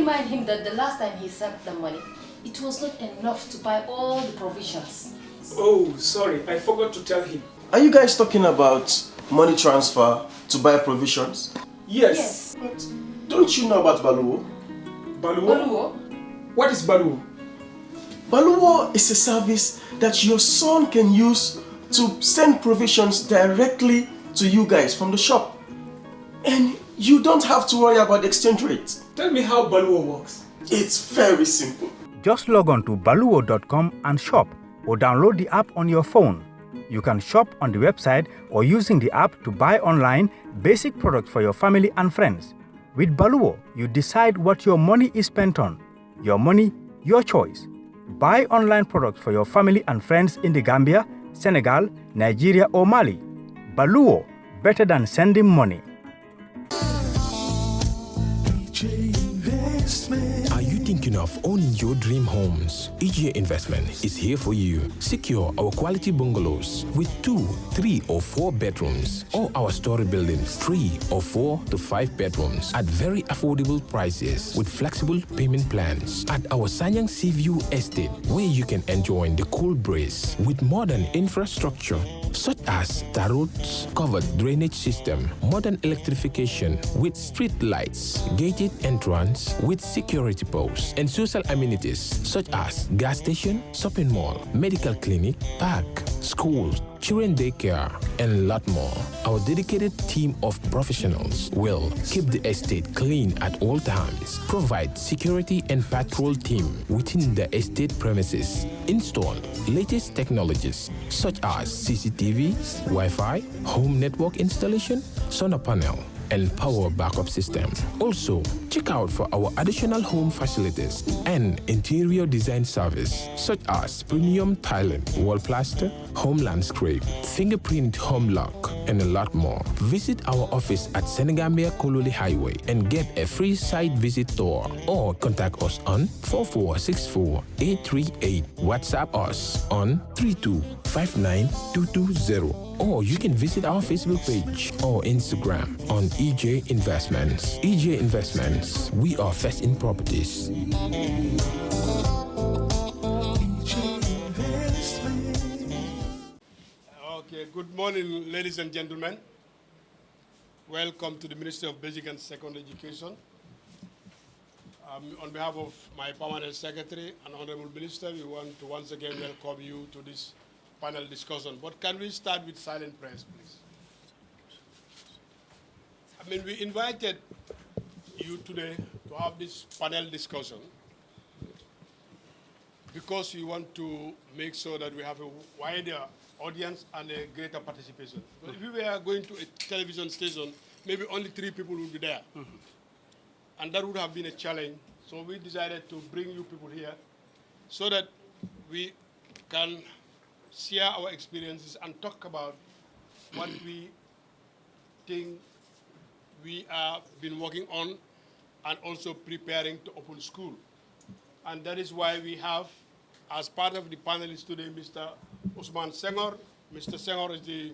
remind him that the last time he sent the money, it was not enough to buy all the provisions. Oh, sorry, I forgot to tell him. Are you guys talking about money transfer to buy provisions? Yes. But don't you know about Baluwo? Baluwo? What is Baluwo? Baluwo is a service that your son can use to send provisions directly to you guys from the shop. And you don't have to worry about the exchange rate. Tell me how Baluwo works. It's very simple. Just log on to baluwo.com and shop, or download the app on your phone. You can shop on the website or using the app to buy online basic products for your family and friends. With Baluwo, you decide what your money is spent on. Your money, your choice. Buy online products for your family and friends in the Gambia, Senegal, Nigeria or Mali. Baluwo, better than sending money. Are you thinking of owning your dream homes? EJ Investment is here for you. Secure our quality bungalows with 2, 3 or 4 bedrooms, or our story buildings 3 or 4 to 5 bedrooms at very affordable prices with flexible payment plans at our Sanyang Seaview Estate, where you can enjoy the cool breeze with modern infrastructure such as tar roads, covered drainage system, modern electrification with street lights, gated entrance with security posts, and social amenities such as gas station, shopping mall, medical clinic, park, schools, children daycare, and a lot more. Our dedicated team of professionals will keep the estate clean at all times, provide security and patrol team within the estate premises, install latest technologies such as CCTV, Wi-Fi, home network installation, solar panel, and power backup system. Also, check out for our additional home facilities and interior design service such as premium tiling, wall plaster, home landscape, fingerprint home lock, and a lot more. Visit our office at Senegambia Kololi Highway and get a free site visit tour, or contact us on 4464-838. WhatsApp us on 3259220. Or you can visit our Facebook page or Instagram on EJ Investments. EJ Investments, we are first in properties. Okay, good morning, ladies and gentlemen. Welcome to the Ministry of Basic and Secondary Education. On behalf of my permanent secretary and Honorable Minister, we want to once again welcome you to this panel discussion. But can we start with silent prayers, please? We invited you today to have this panel discussion because we want to make sure that we have a wider audience and a greater participation. But if we were going to a television station, maybe only 3 people would be there. And that would have been a challenge. So we decided to bring you people here so that we can share our experiences and talk about what we think we have been working on and also preparing to open school. And that is why we have, as part of the panelists today, Mr. Usman Senghor. Mr. Senghor is the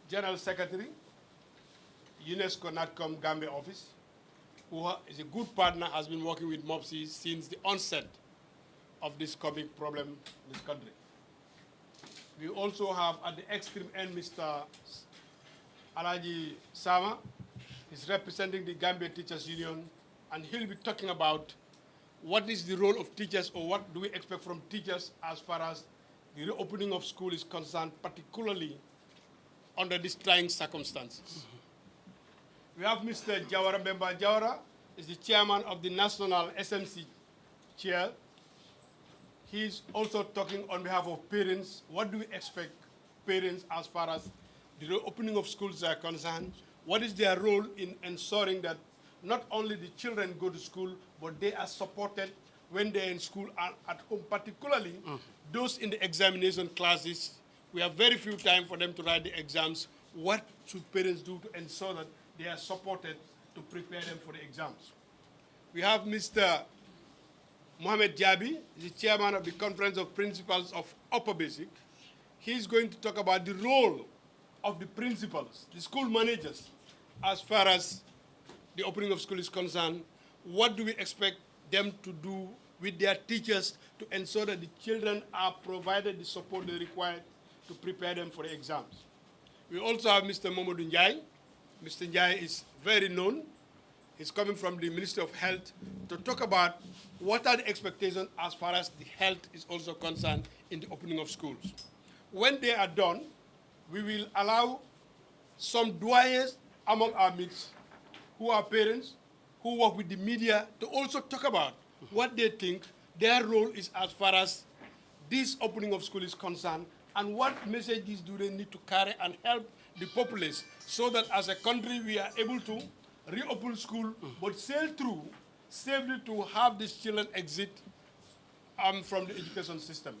General Secretary, UNESCO NATCOM Gambia office, who is a good partner, has been working with MOPSI since the onset of this COVID problem in this country. We also have at the extreme end Mr. Alaji Sama. He's representing the Gambia Teachers Union, and he'll be talking about what is the role of teachers, or what do we expect from teachers as far as the reopening of school is concerned, particularly under these trying circumstances. We have Mr. Jawara Mbemba Jawara, is the chairman of the National SMC Chair. He's also talking on behalf of parents. What do we expect parents as far as the reopening of schools are concerned? What is their role in ensuring that not only the children go to school, but they are supported when they're in school and at home, particularly those in the examination classes. We have very few time for them to write the exams. What should parents do to ensure that they are supported to prepare them for the exams? We have Mr. Mohamed Jabi, the chairman of the Conference of Principals of Upper Basic. He's going to talk about the role of the principals, the school managers, as far as the opening of school is concerned. what do we expect them to do with their teachers to ensure that the children are provided the support they require to prepare them for the exams. We also have Mr. Momodou Njai. Mr. Njai is very known. He's coming from the Ministry of Health to talk about what are the expectations as far as the health is also concerned in the opening of schools. When they are done, we will allow some doyens among our midst who are parents, who work with the media, to also talk about what they think their role is as far as this opening of school is concerned, and what messages do they need to carry and help the populace so that as a country we are able to reopen school, but sail through safely to have these children exit from the education system.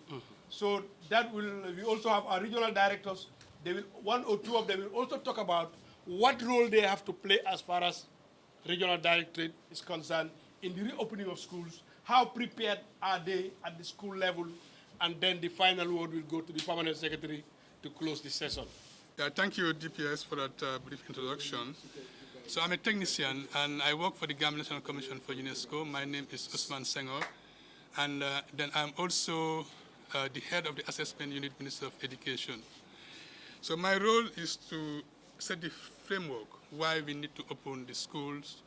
So that will, we also have our regional directors. They will, one or two of them will also talk about what role they have to play as far as regional directorate is concerned in the reopening of schools. How prepared are they at the school level? And then the final word will go to the permanent secretary to close the session. Yeah, thank you, DPS, for that brief introduction. So I'm a technician, and I work for the Gambia National Commission for UNESCO. My name is Usman Senghor, and then I'm also the head of the assessment unit, Minister of Education. So my role is to set the framework why we need to open the schools,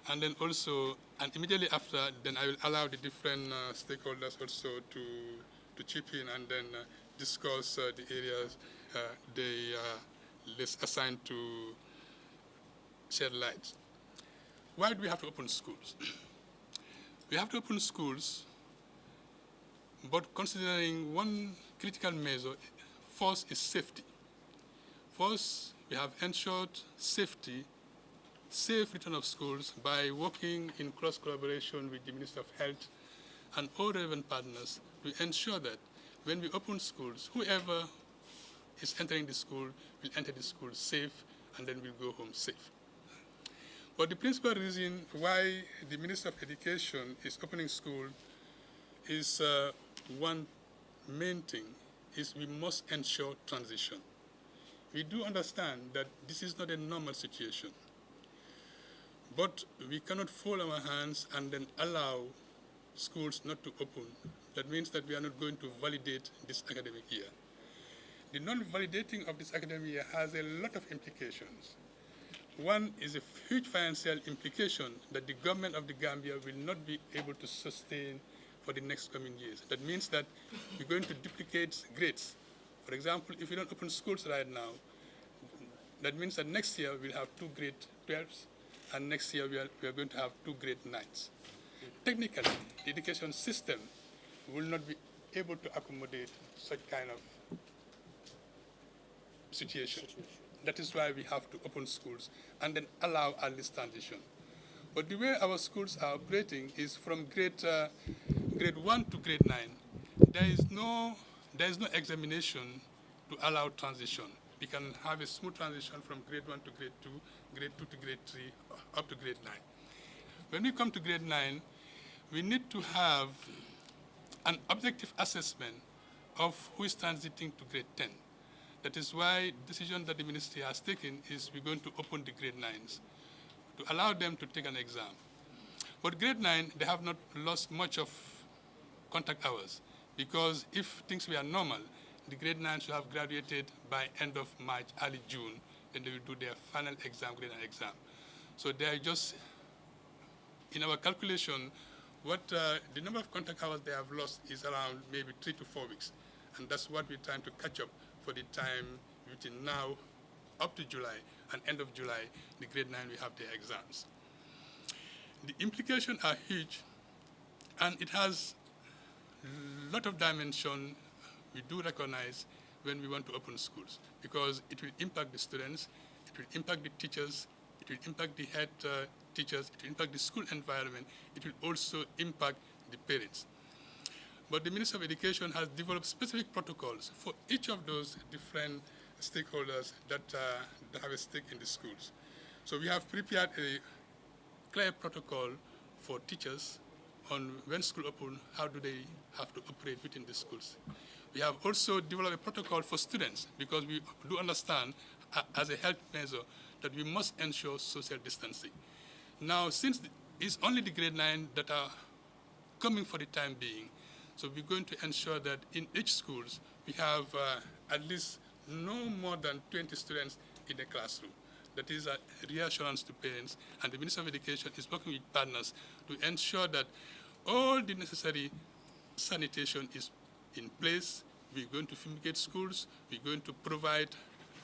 and then also, and immediately after, then I will allow the different stakeholders also to chip in and then discuss the areas they list assigned to shed light. Why do we have to open schools? We have to open schools, but considering one critical measure, first is safety. First, we have ensured safety, safe return of schools by working in close collaboration with the Minister of Health and all relevant partners to ensure that when we open schools, whoever is entering the school will enter the school safe and then will go home safe. But the principal reason why the Minister of Education is opening school is one main thing, is we must ensure transition. We do understand that this is not a normal situation, but we cannot fold our hands and then allow schools not to open. That means that we are not going to validate this academic year. The non-validating of this academic year has a lot of implications. One is a huge financial implication that the government of the Gambia will not be able to sustain for the next coming years. That means that we're going to duplicate grades. For example, if we don't open schools right now, that means that next year we'll have 2 grade 12s, and next year we are going to have 2 grade 9s. Technically, the education system will not be able to accommodate such kind of situation. That is why we have to open schools and then allow early transition. But the way our schools are operating is from grade 1 to grade 9. There is no examination to allow transition. We can have a smooth transition from grade 1 to grade 2, grade 2 to grade 3, up to grade 9. When we come to grade 9, we need to have an objective assessment of who is transiting to grade 10. That is why the decision that the ministry has taken is we're going to open the grade 9s to allow them to take an exam. But grade 9, they have not lost much of contact hours, because if things were normal, the grade 9 should have graduated by end of March, early June, then they will do their final exam, grade 9 exam. So they are just, in our calculation, what the number of contact hours they have lost is around maybe 3 to 4 weeks. And that's what we're trying to catch up for the time between now up to July, and end of July, the grade 9 will have their exams. The implications are huge, and it has a lot of dimension we do recognize when we want to open schools, because it will impact the students, it will impact the teachers, it will impact the head teachers, it will impact the school environment, it will also impact the parents. But the Minister of Education has developed specific protocols for each of those different stakeholders that have a stake in the schools. So we have prepared a clear protocol for teachers on when school open, how do they have to operate within the schools. We have also developed a protocol for students, because we do understand as a health measure that we must ensure social distancing. Now, since it's only the grade 9 that are coming for the time being. So we're going to ensure that in each schools, we have at least no more than 20 students in a classroom. That is a reassurance to parents, and the Minister of Education is working with partners to ensure that all the necessary sanitation is in place. We're going to fumigate schools, we're going to provide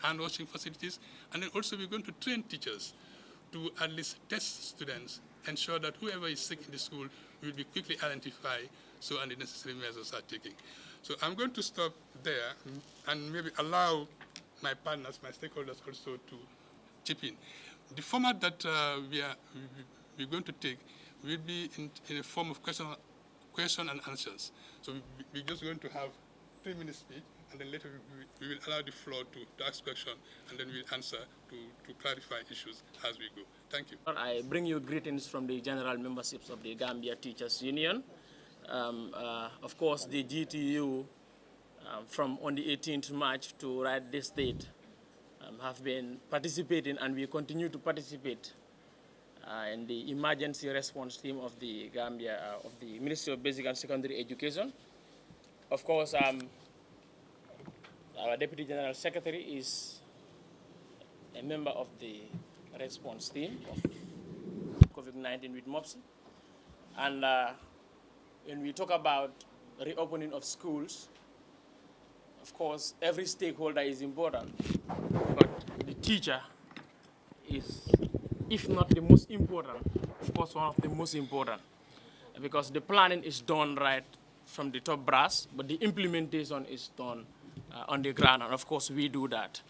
hand-washing facilities, and then also we're going to train teachers to at least test students, ensure that whoever is sick in the school will be quickly identified, so and the necessary measures are taken. So I'm going to stop there and maybe allow my partners, my stakeholders also to chip in. The format that we're going to take will be in a form of question and answers. So we're just going to have 3 minutes speech, and then later we will allow the floor to ask questions, and then we'll answer to clarify issues as we go. Thank you. I bring you greetings from the general memberships of the Gambia Teachers Union. Of course, the GTU from on the 18th March to right this date have been participating, and we continue to participate in the emergency response team of the Gambia, of the Ministry of Basic and Secondary Education. Of course, our Deputy General Secretary is a member of the response team of COVID-19 with MOPSI. And when we talk about reopening of schools, of course, every stakeholder is important, but the teacher is, if not the most important, of course, one of the most important, because the planning is done right from the top brass, but the implementation is done on the ground, and of course, we do that.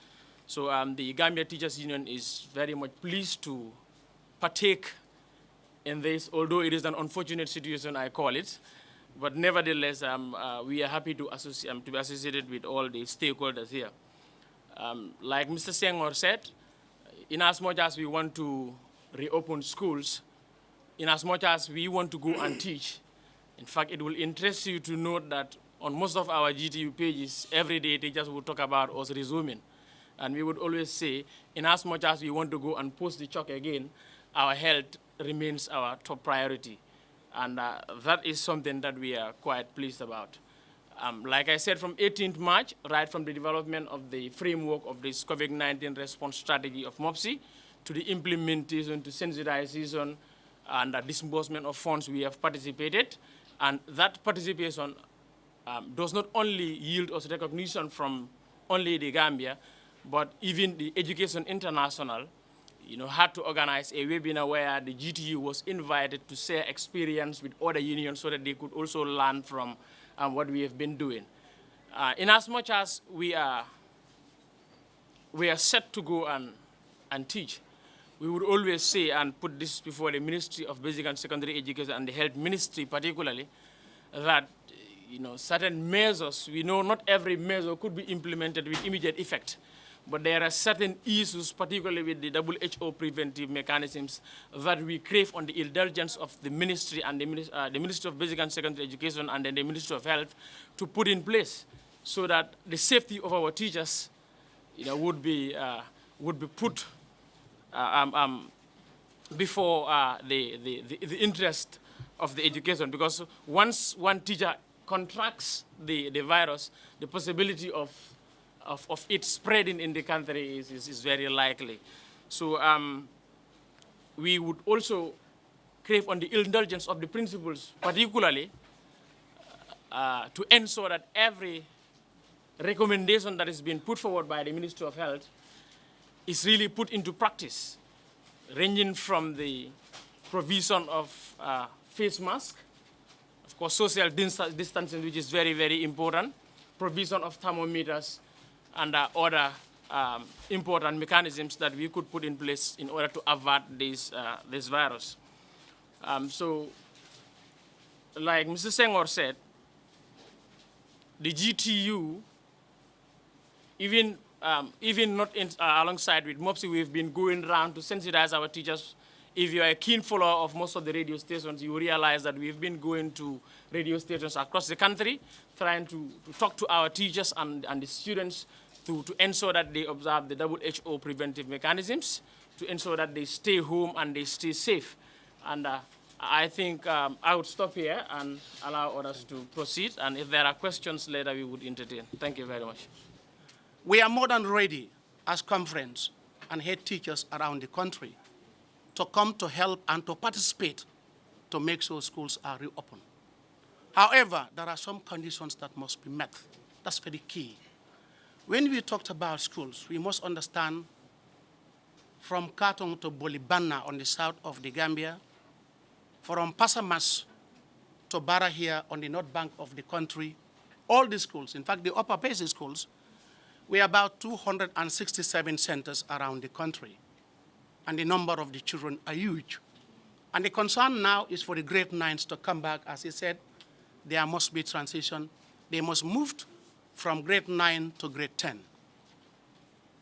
So the Gambia Teachers Union is very much pleased to partake in this, although it is an unfortunate situation, I call it. But nevertheless, we are happy to be associated with all the stakeholders here. Like Mr. Senghor said, in as much as we want to reopen schools, in as much as we want to go and teach, in fact, it will interest you to note that on most of our GTU pages, every day teachers will talk about us resuming. And we would always say, in as much as we want to go and post the chalk again, our health remains our top priority. And that is something that we are quite pleased about. Like I said, from 18th March, right from the development of the framework of this COVID-19 response strategy of MOPSI to the implementation, to sensitization, and the disbursement of funds, we have participated. And that participation does not only yield us recognition from only the Gambia, but even the Education International, had to organize a webinar where the GTU was invited to share experience with other unions so that they could also learn from what we have been doing. In as much as we are set to go and teach, we would always say and put this before the Ministry of Basic and Secondary Education and the Health Ministry particularly, that certain measures, we know not every measure could be implemented with immediate effect. But there are certain issues, particularly with the WHO preventive mechanisms, that we crave on the indulgence of the ministry and the Ministry of Basic and Secondary Education and then the Ministry of Health to put in place so that the safety of our teachers would be put before the interest of the education. Because once one teacher contracts the virus, the possibility of it spreading in the country is very likely. So we would also crave on the indulgence of the principals, particularly to ensure that every recommendation that is being put forward by the Ministry of Health is really put into practice, ranging from the provision of face mask, of course social distancing, which is very, very important, provision of thermometers, and other important mechanisms that we could put in place in order to avert this virus. So, like Mr. Senghor said, the GTU, even not alongside with MOPSI, we've been going around to sensitize our teachers. If you are a keen follower of most of the radio stations, you realize that we've been going to radio stations across the country, trying to talk to our teachers and the students to ensure that they observe the WHO preventive mechanisms, to ensure that they stay home and they stay safe. And I think I would stop here and allow others to proceed. And if there are questions later, we would entertain. Thank you very much. We are more than ready as conference and head teachers around the country to come to help and to participate to make sure schools are reopened. However, there are some conditions that must be met. That's very key. When we talked about schools, we must understand from Katong to Bolibana on the south of the Gambia, from Pasamas to Barahia on the north bank of the country, all the schools, in fact, the upper basic schools, we are about 267 centers around the country. And the number of the children are huge. And the concern now is for the grade 9s to come back. As he said, there must be transition. They must move from grade 9 to grade 10.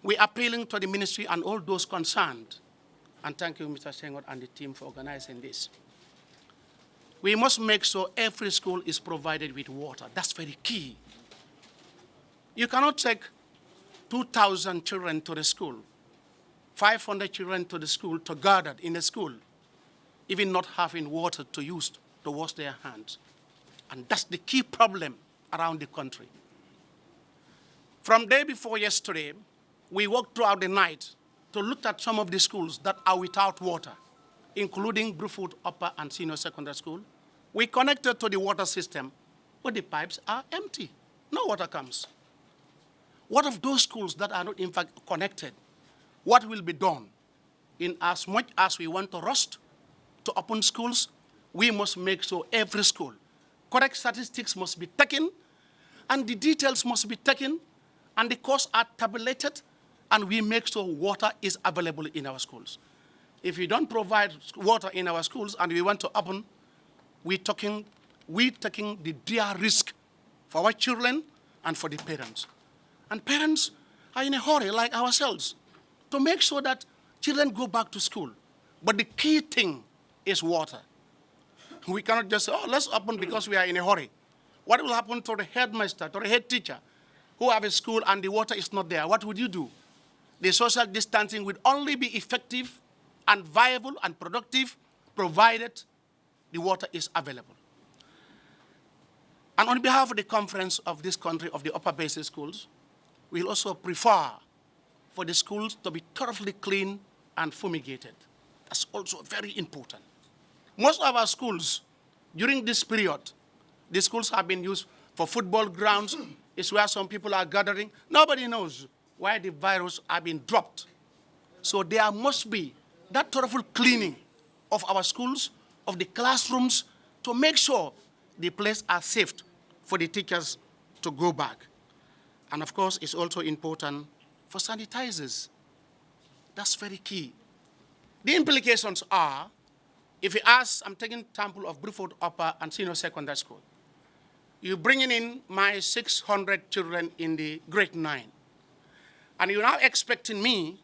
We are appealing to the ministry and all those concerned. And thank you, Mr. Senghor and the team for organizing this. We must make sure every school is provided with water. That's very key. You cannot take 2,000 children to the school, 500 children to the school, to gather in the school, even not having water to use to wash their hands. And that's the key problem around the country. From day before yesterday, we worked throughout the night to look at some of the schools that are without water, including Bruford Upper and Senior Secondary School. We connected to the water system, but the pipes are empty. No water comes. What of those schools that are not in fact connected? What will be done? In as much as we want to rush to open schools, we must make sure every school, correct statistics must be taken, and the details must be taken, and the costs are tabulated, and we make sure water is available in our schools. If we don't provide water in our schools and we want to open, we're taking the dire risk for our children and for the parents. And parents are in a hurry, like ourselves, to make sure that children go back to school. But the key thing is water. We cannot just say, oh, let's open because we are in a hurry. What will happen to the headmaster, to the head teacher, who have a school and the water is not there? What would you do? The social distancing would only be effective and viable and productive provided the water is available. And on behalf of the conference of this country, of the upper basic schools, we'll also prefer for the schools to be thoroughly clean and fumigated. That's also very important. Most of our schools, during this period, the schools have been used for football grounds. It's where some people are gathering. Nobody knows why the virus have been dropped. So there must be that thorough cleaning of our schools, of the classrooms, to make sure the place are safe for the teachers to go back. And of course, it's also important for sanitizers. That's very key. The implications are, if you ask, I'm taking sample of Bruford Upper and Senior Secondary School. You're bringing in my 600 children in the grade 9. And you're now expecting me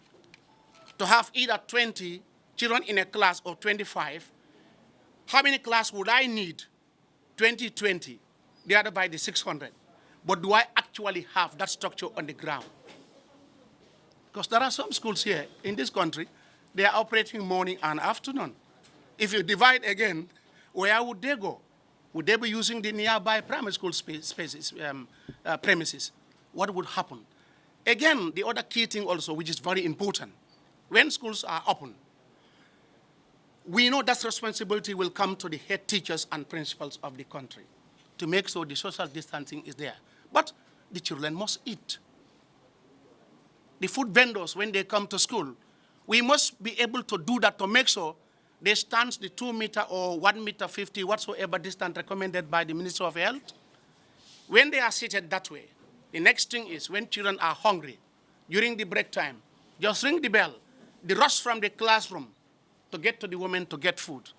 to have either 20 children in a class or 25. How many classes would I need? 20, divided by the 600. But do I actually have that structure on the ground? Because there are some schools here in this country, they are operating morning and afternoon. If you divide again, where would they go? Would they be using the nearby primary school premises? What would happen? Again, the other key thing also, which is very important, when schools are open, we know that responsibility will come to the head teachers and principals of the country to make sure the social distancing is there. But the children must eat. The food vendors, when they come to school, we must be able to do that to make sure they stand the 2 meter or 1 meter 50, whatsoever distance recommended by the Ministry of Health. When they are seated that way, the next thing is when children are hungry, during the break time, just ring the bell, the rush from the classroom to get to the women to get food.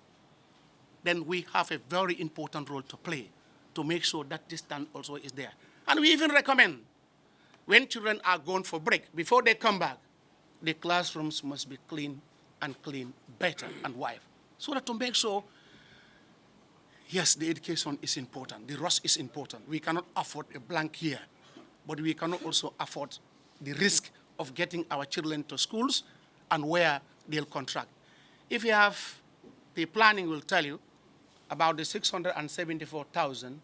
Then we have a very important role to play to make sure that distance also is there. And we even recommend when children are gone for break, before they come back, the classrooms must be clean and clean better and wide. So that to make sure, yes, the education is important, the rush is important. We cannot afford a blank year, but we cannot also afford the risk of getting our children to schools and where they'll contract. If you have the planning will tell you about the 674,000.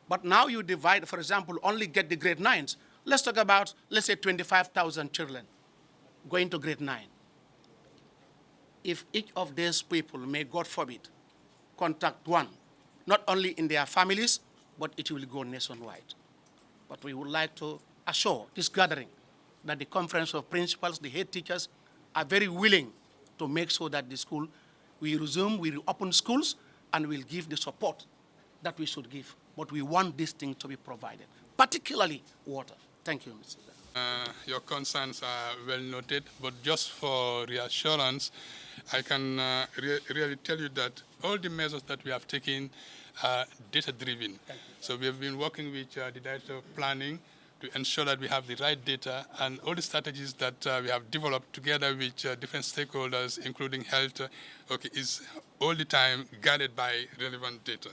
But now you divide, for example, only get the grade 9s. Let's talk about, let's say, 25,000 children going to grade 9. If each of these people may, God forbid, contact one, not only in their families, but it will go nationwide. But we would like to assure this gathering that the Conference of Principals, the head teachers, are very willing to make sure that the school, we reopen schools, and we'll give the support that we should give. But we want this thing to be provided, particularly water. Thank you, Mr. Your concerns are well noted, but just for reassurance, I can really tell you that all the measures that we have taken are data-driven. So we have been working with the Director of Planning to ensure that we have the right data, and all the strategies that we have developed together with different stakeholders, including health, is all the time guided by relevant data.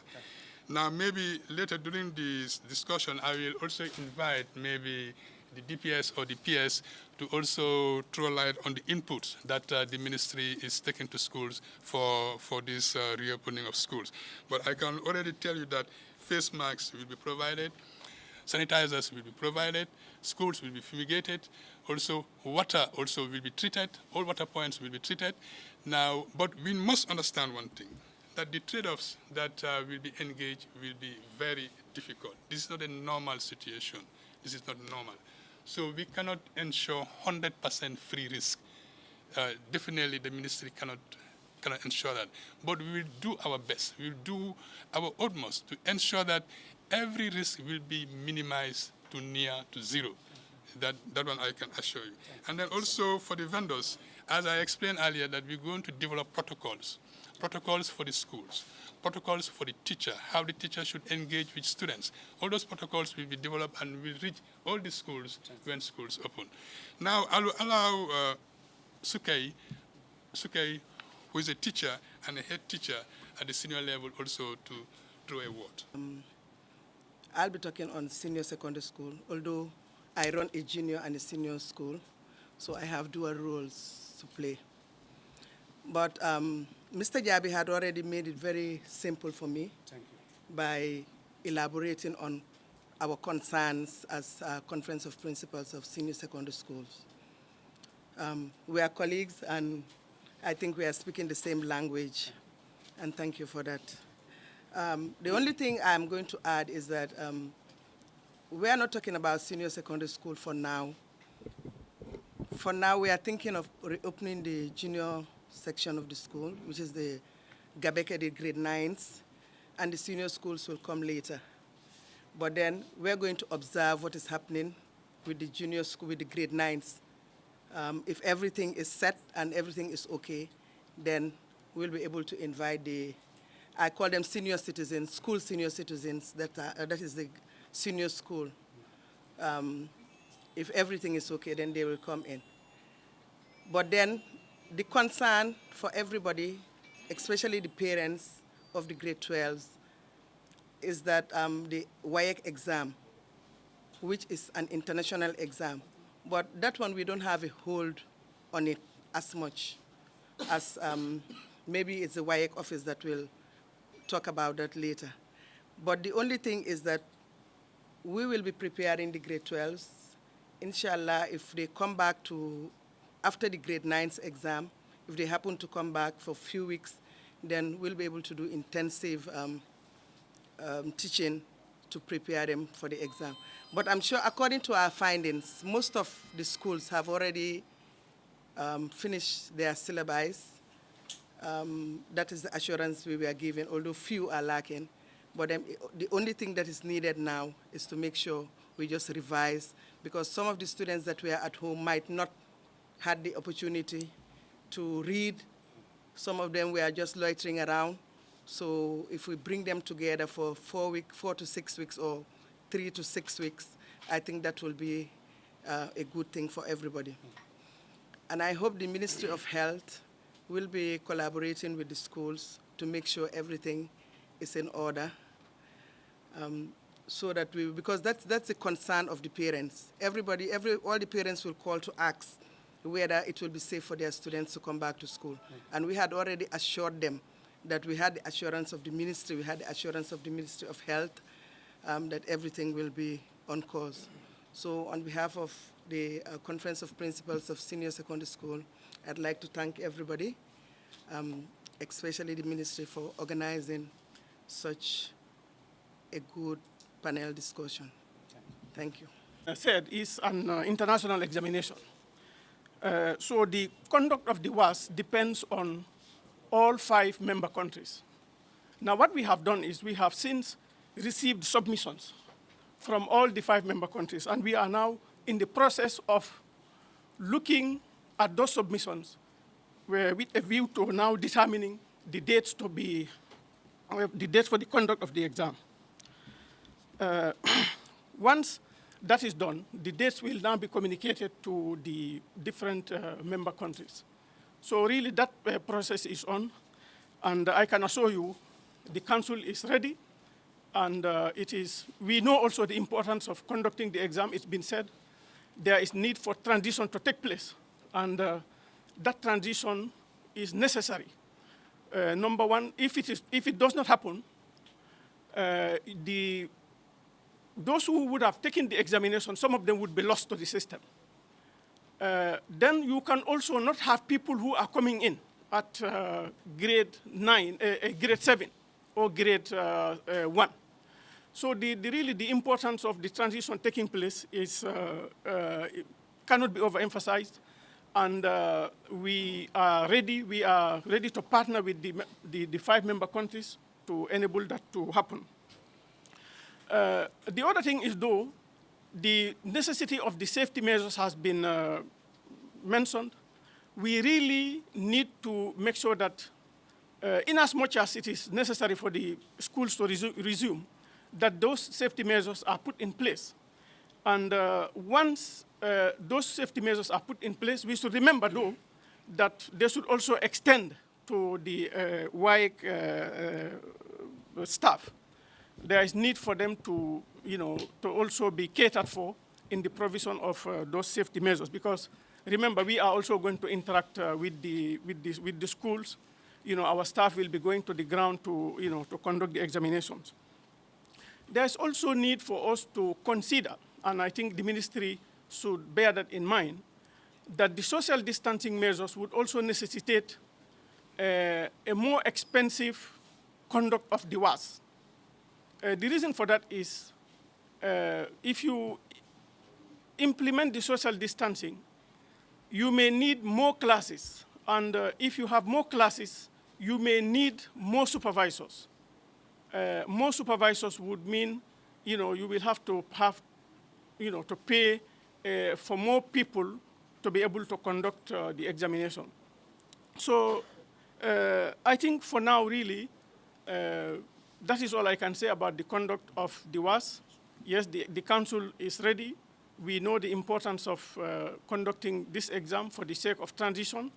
Now, maybe later during this discussion, I will also invite maybe the DPS or the PS to also throw light on the inputs that the ministry is taking to schools for this reopening of schools. But I can already tell you that face masks will be provided, sanitizers will be provided, schools will be fumigated, also water also will be treated, all water points will be treated. Now, but we must understand one thing, that the trade-offs that will be engaged will be very difficult. This is not a normal situation. This is not normal. So we cannot ensure 100% free risk. Definitely the ministry cannot ensure that. But we will do our best. We will do our utmost to ensure that every risk will be minimized to near to zero. That one I can assure you. And then also for the vendors, as I explained earlier, that we're going to develop protocols for the schools, protocols for the teacher, how the teacher should engage with students. All those protocols will be developed and will reach all the schools when schools open. Now, I'll allow Sukei, who is a teacher and a head teacher at the senior level, also to throw a word. I'll be talking on senior secondary school, although I run a junior and a senior school, so I have dual roles to play. But Mr. Jabi had already made it very simple for me by elaborating on our concerns as a Conference of Principals of Senior Secondary Schools. We are colleagues, and I think we are speaking the same language, and thank you for that. The only thing I'm going to add is that we are not talking about senior secondary school for now. For now, we are thinking of reopening the junior section of the school, which is the Gabekedi grade 9s, and the senior schools will come later. But then we're going to observe what is happening with the junior school, with the grade 9s. If everything is set and everything is okay, then we'll be able to invite I call them senior citizens, school senior citizens, that is the senior school. If everything is okay, then they will come in. But then the concern for everybody, especially the parents of the grade 12s, is that the WAEC exam, which is an international exam, but that one we don't have a hold on it as much as maybe it's the WAEC office that will talk about that later. But the only thing is that we will be preparing the grade 12s. Inshallah, if they come back after the grade 9s exam, if they happen to come back for a few weeks, then we'll be able to do intensive teaching to prepare them for the exam. But I'm sure, according to our findings, most of the schools have already finished their syllabi. That is the assurance we were given, although few are lacking. But the only thing that is needed now is to make sure we just revise, because some of the students that were at home might not had the opportunity to read. Some of them were just loitering around. So if we bring them together for 4 to 6 weeks, or 3 to 6 weeks, I think that will be a good thing for everybody. And I hope the Ministry of Health will be collaborating with the schools to make sure everything is in order. So that because that's a concern of the parents. All the parents will call to ask whether it will be safe for their students to come back to school. And we had already assured them that we had the assurance of the ministry, we had the assurance of the Ministry of Health, that everything will be on course. So on behalf of the Conference of Principals of Senior Secondary School, I'd like to thank everybody, especially the ministry, for organizing such a good panel discussion. Thank you. Said is an international examination. So the conduct of the WAS depends on all 5 member countries. Now what we have done is we have since received submissions from all the 5 member countries, and we are now in the process of looking at those submissions with a view to now determining the dates to be, the dates for the conduct of the exam. Once that is done, the dates will now be communicated to the different member countries. So really that process is on, and I can assure you the council is ready, and we know also the importance of conducting the exam. It's been said there is need for transition to take place, and that transition is necessary. Number one, if it does not happen, those who would have taken the examination, some of them would be lost to the system. Then you can also not have people who are coming in at grade 7 or grade 1. So really the importance of the transition taking place is cannot be overemphasized, and we are ready to partner with the 5 member countries to enable that to happen. The other thing is, though, the necessity of the safety measures has been mentioned. We really need to make sure that, in as much as it is necessary for the schools to resume, that those safety measures are put in place. And once those safety measures are put in place, we should remember, though, that they should also extend to the WAEC staff. There is need for them to, to also be catered for in the provision of those safety measures, because remember, we are also going to interact with the schools. Our staff will be going to the ground to, to conduct the examinations. There's also need for us to consider, and I think the ministry should bear that in mind, that the social distancing measures would also necessitate a more expensive conduct of the WAS. The reason for that is if you implement the social distancing, you may need more classes. And if you have more classes, you may need more supervisors. More supervisors would mean, you will have to pay for more people to be able to conduct the examination. So I think for now, really, that is all I can say about the conduct of the WAS. Yes, the council is ready. We know the importance of conducting this exam for the sake of transition,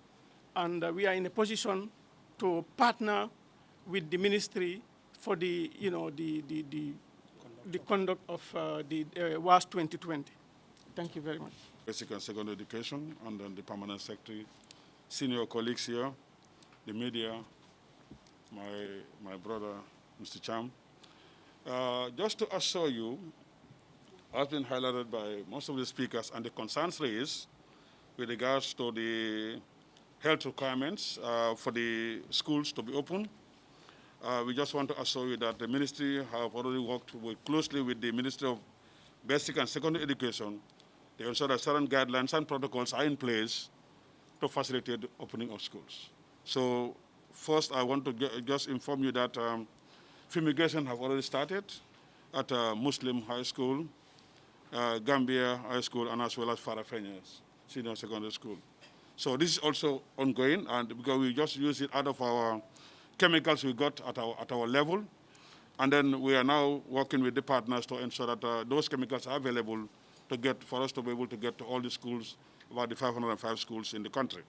and we are in a position to partner with the ministry for the, the conduct of the WAS 2020. Thank you very much. Basic and secondary education, and then the permanent secretary, senior colleagues here, the media, my brother, Mr. Cham. Just to assure you, has been highlighted by most of the speakers, and the concerns raised with regards to the health requirements for the schools to be open. We just want to assure you that the ministry have already worked closely with the Ministry of Basic and Secondary Education. They ensure that certain guidelines and protocols are in place to facilitate the opening of schools. So first, I want to just inform you that fumigation have already started at Muslim High School, Gambia High School, and as well as Farafenias Senior Secondary School. So this is also ongoing, and because we just use it out of our chemicals we got at our level, and then we are now working with the partners to ensure that those chemicals are available for us to be able to get to all the schools, about the 505 schools in the country.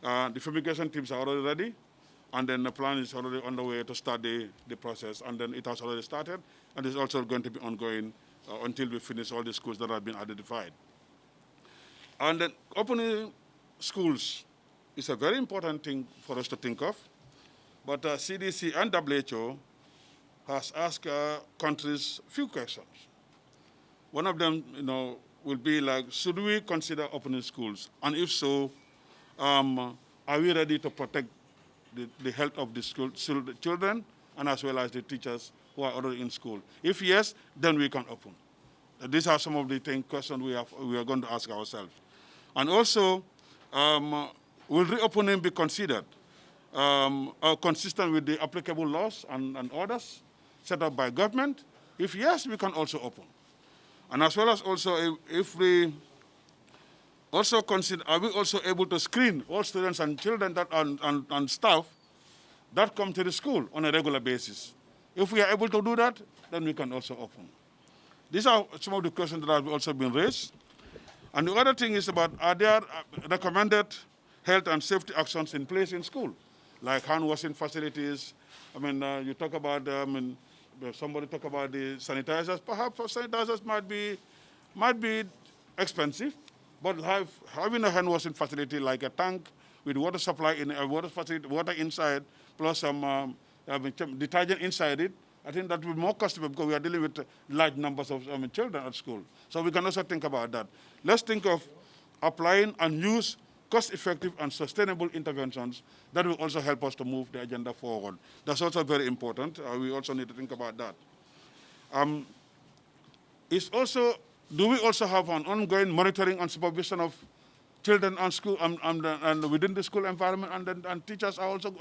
The fumigation teams are already ready, and then the plan is already on the way to start the process, and then it has already started, and it's also going to be ongoing until we finish all the schools that have been identified. And then opening schools is a very important thing for us to think of. but CDC and WHO has asked countries few questions. One of them, will be like, should we consider opening schools? And if so, are we ready to protect the health of the children and as well as the teachers who are already in school? If yes, then we can open. These are some of the questions we are going to ask ourselves. And also, will reopening be considered consistent with the applicable laws and orders set up by government? If yes, we can also open. And as well as also, if we also consider, are we also able to screen all students and children that and staff that come to the school on a regular basis? If we are able to do that, then we can also open. These are some of the questions that have also been raised. And the other thing is about, are there recommended health and safety actions in place in school, like hand washing facilities? I mean, you talk about, somebody talk about the sanitizers. Perhaps sanitizers might be expensive, but having a hand washing facility like a tank with water supply in a water facility, water inside, plus some detergent inside it, I think that will be more costly because we are dealing with large numbers of children at school. So we can also think about that. Let's think of applying and use cost-effective and sustainable interventions that will also help us to move the agenda forward. That's also very important. We also need to think about that. Do we also have an ongoing monitoring and supervision of children and school and within the school environment, and teachers are also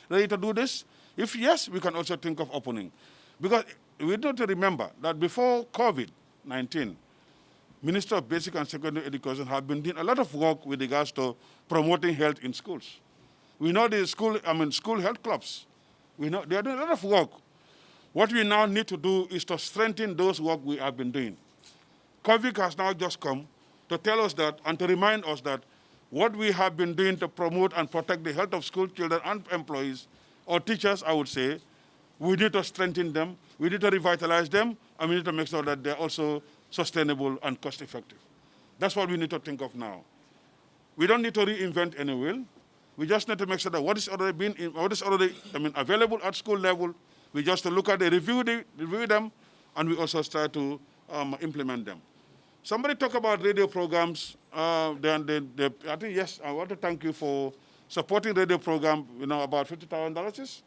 ready to do this? If yes, we can also think of opening. Because we need to remember that before COVID-19, Minister of Basic and Secondary Education have been doing a lot of work with regards to promoting health in schools. We know the school health clubs. We know they are doing a lot of work. What we now need to do is to strengthen those work we have been doing. COVID has now just come to tell us that and to remind us that what we have been doing to promote and protect the health of school children and employees, or teachers, I would say, we need to strengthen them, we need to revitalize them, and we need to make sure that they're also sustainable and cost-effective. That's what we need to think of now. We don't need to reinvent any wheel. We just need to make sure that what is already available at school level, we just look at review them, and we also try to implement them. Somebody talk about radio programs. I think, yes, I want to thank you for supporting radio program, about $50,000.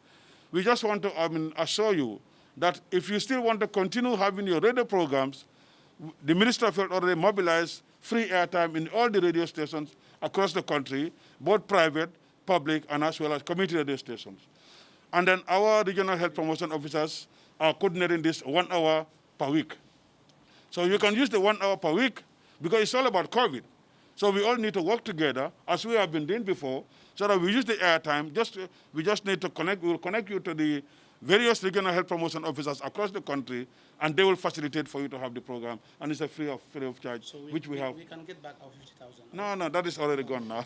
We just want to assure you that if you still want to continue having your radio programs, the Minister of Health already mobilized free airtime in all the radio stations across the country, both private, public, and as well as community radio stations. And then our regional health promotion officers are coordinating this 1 hour per week. So you can use the 1 hour per week because it's all about COVID. So we all need to work together, as we have been doing before, so that we use the airtime. We just need to connect. We will connect you to the various regional health promotion officers across the country, and they will facilitate for you to have the program. And it's a free of charge, so which we have. We can get back our 50,000. No, that is already gone now.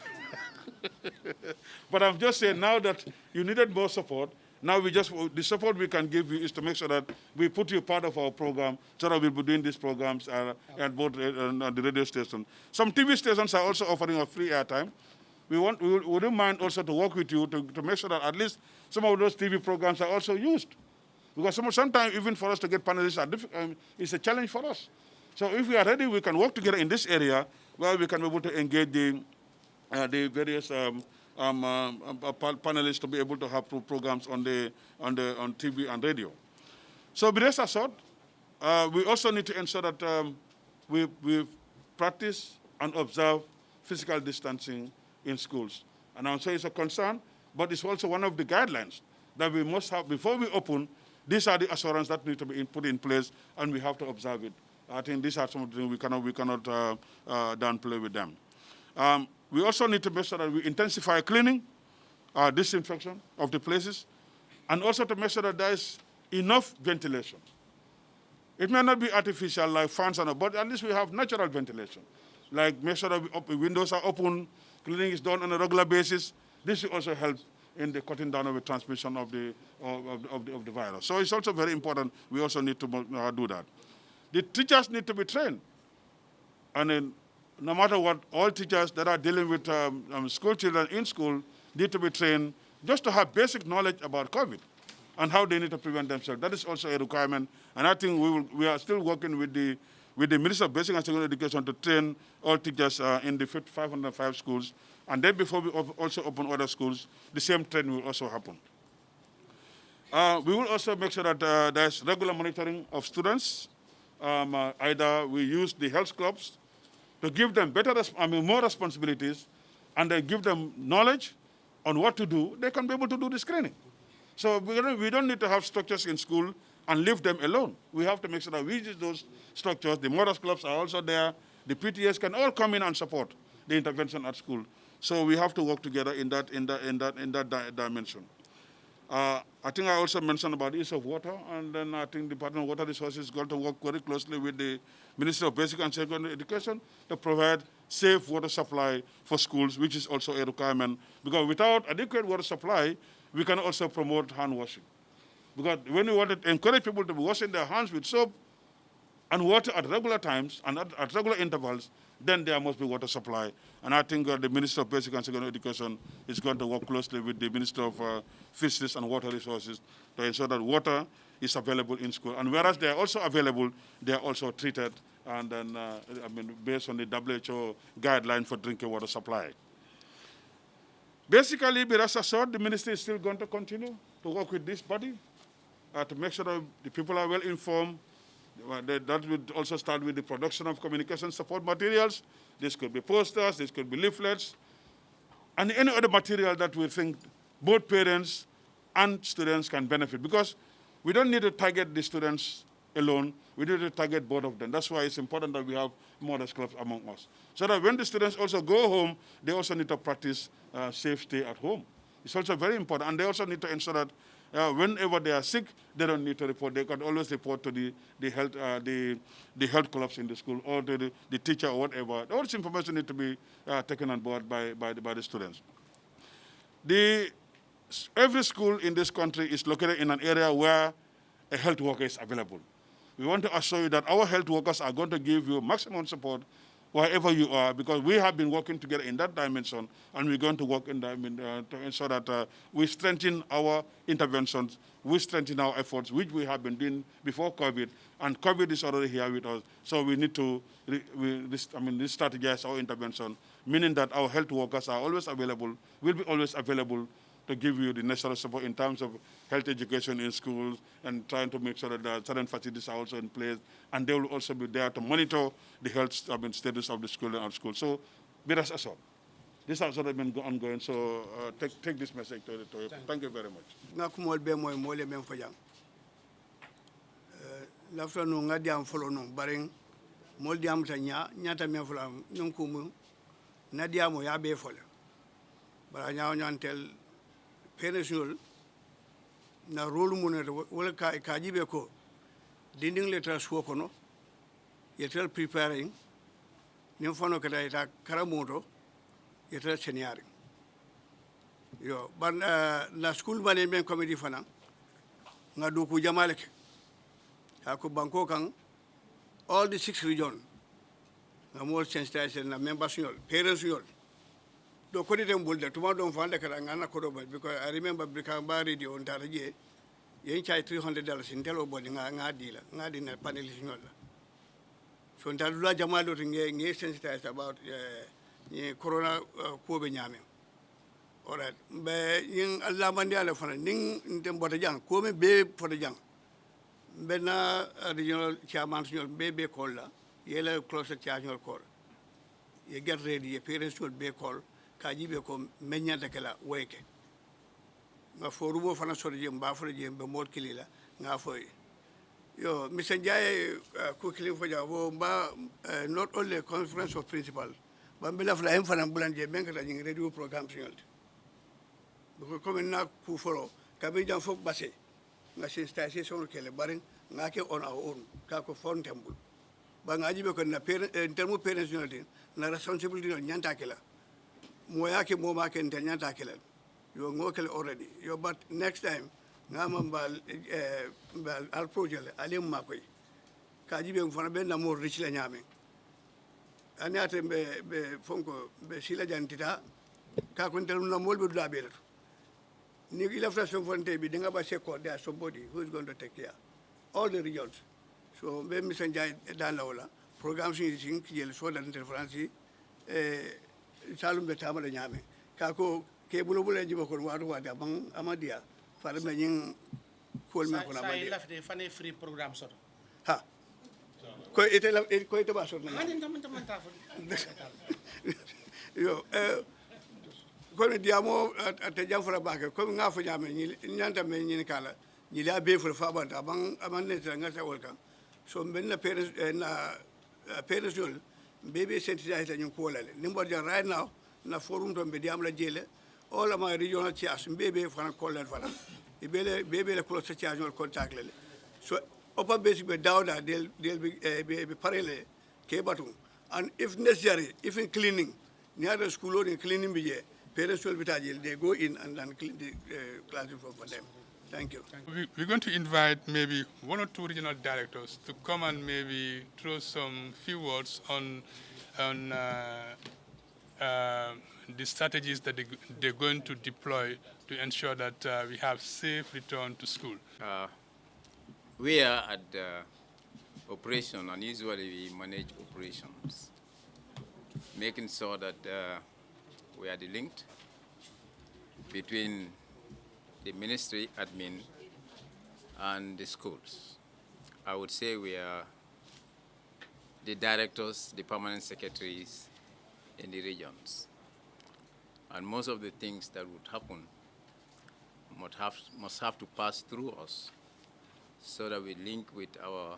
But I'm just saying now that you needed more support. Now the support we can give you is to make sure that we put you part of our program, so that we'll be doing these programs at both the radio station. Some TV stations are also offering a free airtime. We wouldn't mind also to work with you to make sure that at least some of those TV programs are also used. Because sometimes even for us to get panelists it's a challenge for us. So if we are ready, we can work together in this area where we can be able to engage the various panelists to be able to have programs on TV and radio. So be rest assured, we also need to ensure that we practice and observe physical distancing in schools. And I'm sure it's a concern, but it's also one of the guidelines that we must have before we open. These are the assurances that need to be put in place, and we have to observe it. I think these are some of the things we cannot downplay with them. We also need to make sure that we intensify cleaning, disinfection of the places, and also to make sure that there is enough ventilation. It may not be artificial like fans, but at least we have natural ventilation. Like make sure that the windows are open, cleaning is done on a regular basis. This will also help in the cutting down of the transmission of the virus. So it's also very important. We also need to do that. The teachers need to be trained. And then, no matter what, all teachers that are dealing with school children in school need to be trained just to have basic knowledge about COVID and how they need to prevent themselves. That is also a requirement. And I think we are still working with the Minister of Basic and Secondary Education to train all teachers in the 505 schools. And then before we also open other schools, the same training will also happen. We will also make sure that there's regular monitoring of students. Either we use the health clubs to give them more responsibilities, and then give them knowledge on what to do. They can be able to do the screening. So we don't need to have structures in school and leave them alone. We have to make sure that we use those structures. The mothers clubs are also there. The PTAs can all come in and support the intervention at school. So we have to work together in that dimension. I think I also mentioned about the issue of water, and then I think the Department of Water Resources is going to work very closely with the Ministry of Basic and Secondary Education to provide safe water supply for schools, which is also a requirement. Because without adequate water supply, we can also promote hand washing. Because when we want to encourage people to be washing their hands with soap and water at regular times and at regular intervals, then there must be water supply. And I think the Minister of Basic and Secondary Education is going to work closely with the Minister of Fisheries and Water Resources to ensure that water is available in school. And whereas they are also available, they are also treated, and then, based on the WHO guideline for drinking water supply. Basically, be rest assured, the ministry is still going to continue to work with this body to make sure that the people are well informed. That would also start with the production of communication support materials. This could be posters, this could be leaflets, and any other material that we think both parents and students can benefit. Because we don't need to target the students alone, we need to target both of them. That's why it's important that we have mothers clubs among us. So that when the students also go home, they also need to practice safe stay at home. It's also very important. And they also need to ensure that whenever they are sick, they don't need to report. They can always report to the health clubs in the school or to the teacher or whatever. All this information needs to be taken on board by the students. Every school in this country is located in an area where a health worker is available. We want to assure you that our health workers are going to give you maximum support wherever you are, because we have been working together in that dimension, and we're going to work in to ensure that we strengthen our interventions, we strengthen our efforts, which we have been doing before COVID, and COVID is already here with us. So we need to strategize our intervention, meaning that our health workers are always available, will be always available to give you the necessary support in terms of health education in schools and trying to make sure that certain facilities are also in place. And they will also be there to monitor the health status of the school and our school. So be rest assured. This has already been ongoing, so take this message to you. Thank you very much. Nakumol be moy mole men fajang. Lafta no ngadi am folo no baring mol diam tanya nyata men folo non kumu nadia mo ya be folo. Bara nyaaw nyantel Parental na role mo ne wala ka jibe ko dinding letter suo kono yetel preparing nim fono ka dayta karamoto yetel senior yo ban la school management committee fana nga do ko jamaleke ha ko banko kan all the 6 regions nga mo sensitization na members yol parents yol do ko dem bulde tuma don fande kala ngana ko do because I remember Brikamba radio on taraje yen chai $300 in telo bodi ngadi na panelist nyola so ndalula jamalo nge sensitized about corona ko be nyame alright be yin Allah mandi ala fana ning ndem bota jang ko me be bota jang be na regional chairman nyol be call la yela close chairman call ye get ready ye parents will be call kajibe ko menyata kala weke nga forumo fana sorje mba fo je be mod kilila nga foy yo Mr. Jay quickly for jawo mba not only conference of principal ba mbela fla em fana bulanje benga ngi radio programme signal ko comme na ku foro kabe jam fo basse nga station kele barin nga ke on our own ka ko fon tembul ba nga jibe ko na termo personnalité na responsibility nyanta kala moya ke moma ke nyanta kala yo ngokele already yo but next time ngama mbal al project alim makoy ka jibe fona ben na mo rich la nyame ani ate be fonko be sila jantita ka ko ntel na molbe do abel Ni ilafta somfonte bi dinga ba seko there somebody who is going to take care all the regions. So be misanjay dan lawla programs ni sing yel so dan interference salum be tamala nyame ka ko ke bulo bulo jiba ko waru wada bang amadia fare me nyin kol me ko na Sai mande lafde fane free program soto. ha ko ite la ko ite ba so na Hani ndam ta fo. yo kono diamo ate jam fula bake ko nga fo nyame ni nyanta me ni kala ni la be fula fa banta bang amane ta nga sa wolka so ben na parents na parents yol bebe sensitize la ñu ko lale ni mbo right now na forum to be diam la jele all of my regional chairs bebe fana ko len fana e bebe la close situation contact lale so upper basic be dawda del be parele ke batu and if necessary if in cleaning near the school or in cleaning be parents will be tajil they go in and then clean the classroom for them. Thank you. We're going to invite maybe one or two regional directors to come and maybe throw some few words on the strategies that they're going to deploy to ensure that we have safe return to school. We are at operation, and usually we manage operations, making sure that we are the link between the ministry admin and the schools. I would say we are the directors, the permanent secretaries in the regions. And most of the things that would happen must have to pass through us so that we link with our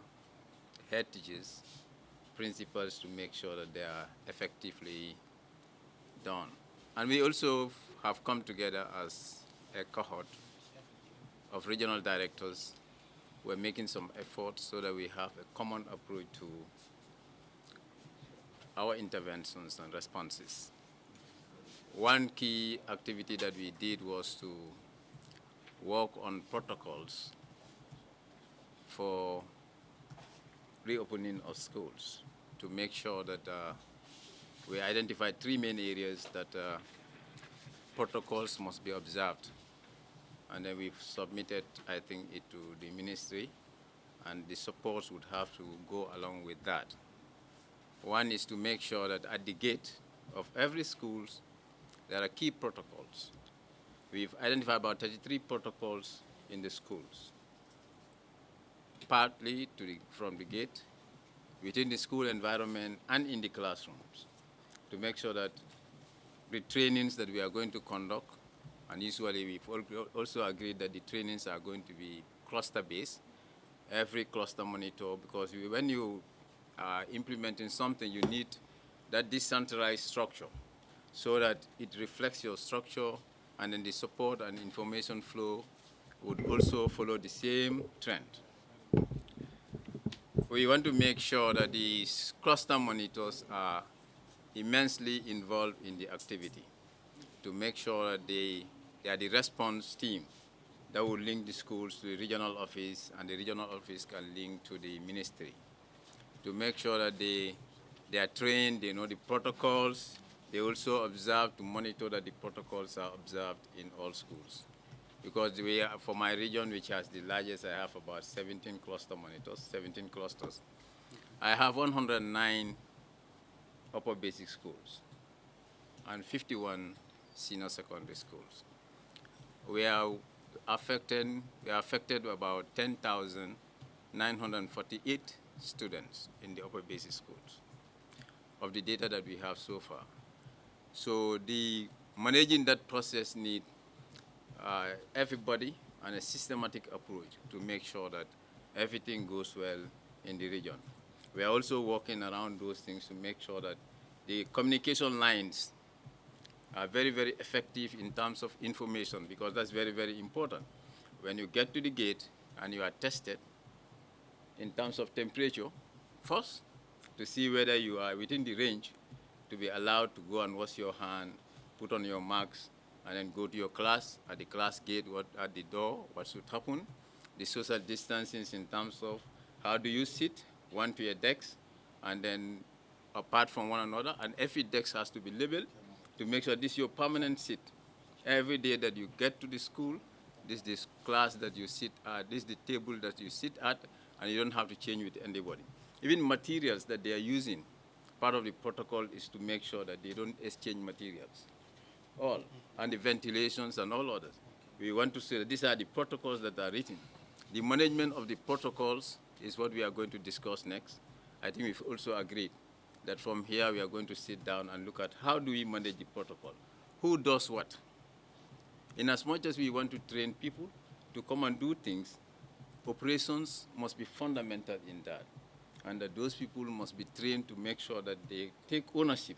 head teachers, principals to make sure that they are effectively done. And we also have come together as a cohort of regional directors. We're making some efforts so that we have a common approach to our interventions and responses. One key activity that we did was to work on protocols for reopening of schools to make sure that we identified three main areas that protocols must be observed. And then we've submitted, I think, it to the ministry, and the supports would have to go along with that. One is to make sure that at the gate of every school, there are key protocols. We've identified about 33 protocols in the schools, partly from the gate, within the school environment, and in the classrooms, to make sure that the trainings that we are going to conduct, and usually we've also agreed that the trainings are going to be cluster-based, every cluster monitor, because when you are implementing something, you need that decentralized structure so that it reflects your structure, and then the support and information flow would also follow the same trend. We want to make sure that these cluster monitors are immensely involved in the activity to make sure that they are the response team that will link the schools to the regional office, and the regional office can link to the ministry to make sure that they are trained, they know the protocols. They also observe to monitor that the protocols are observed in all schools. Because for my region, which has the largest, I have about 17 cluster monitors, 17 clusters. I have 109 upper basic schools and 51 senior secondary schools. We are affected about 10,948 students in the upper basic schools of the data that we have so far. So managing that process needs everybody and a systematic approach to make sure that everything goes well in the region. We are also working around those things to make sure that the communication lines are very, very effective in terms of information, because that's very, very important. When you get to the gate and you are tested in terms of temperature, first, to see whether you are within the range to be allowed to go and wash your hand, put on your mask, and then go to your class. At the class gate, at the door, what should happen? The social distancing in terms of how do you sit, one to your desk, and then apart from one another, and every desk has to be labeled to make sure this is your permanent seat. Every day that you get to the school, this is this class that you sit at, this is the table that you sit at, and you don't have to change with anybody. Even materials that they are using, part of the protocol is to make sure that they don't exchange materials. All, and the ventilations and all others. We want to say that these are the protocols that are written. The management of the protocols is what we are going to discuss next. I think we've also agreed that from here we are going to sit down and look at how do we manage the protocol? Who does what? In as much as we want to train people to come and do things, operations must be fundamental in that. And that those people must be trained to make sure that they take ownership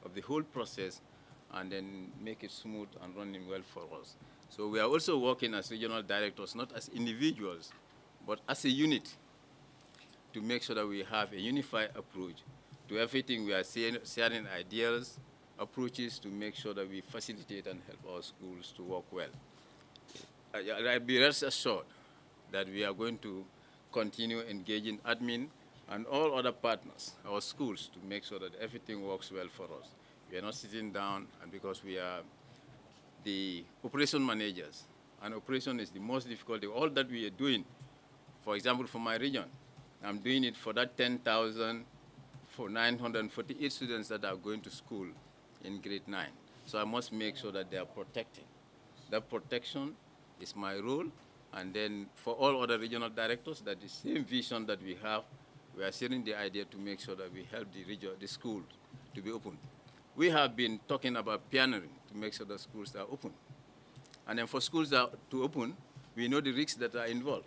of the whole process and then make it smooth and running well for us. So we are also working as regional directors, not as individuals, but as a unit to make sure that we have a unified approach to everything. We are sharing ideas, approaches to make sure that we facilitate and help our schools to work well. I'll be rest assured that we are going to continue engaging admin and all other partners, our schools, to make sure that everything works well for us. We are not sitting down, and because we are the operation managers, and operation is the most difficult. All that we are doing, for example, for my region, I'm doing it for that 10,000, for 948 students that are going to school in grade 9. So I must make sure that they are protected. That protection is my role. And then for all other regional directors, that the same vision that we have, we are sharing the idea to make sure that we help the schools to be open. We have been talking about pioneering to make sure that schools are open. And then for schools to open, we know the risks that are involved.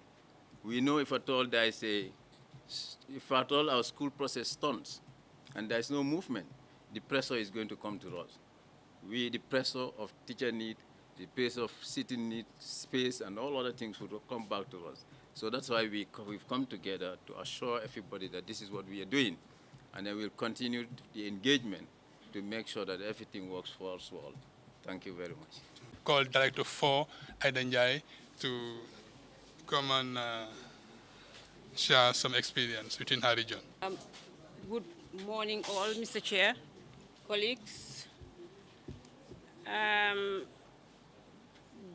We know if at all there is if at all our school process stunts and there is no movement, the pressure is going to come to us. The pressure of teacher need, the pace of sitting need, space, and all other things will come back to us. So that's why we've come together to assure everybody that this is what we are doing. And then we'll continue the engagement to make sure that everything works for us all. Thank you very much. Call Director 4, Aidanjai, to come and share some experience within her region. Good morning all, Mr. Chair, colleagues.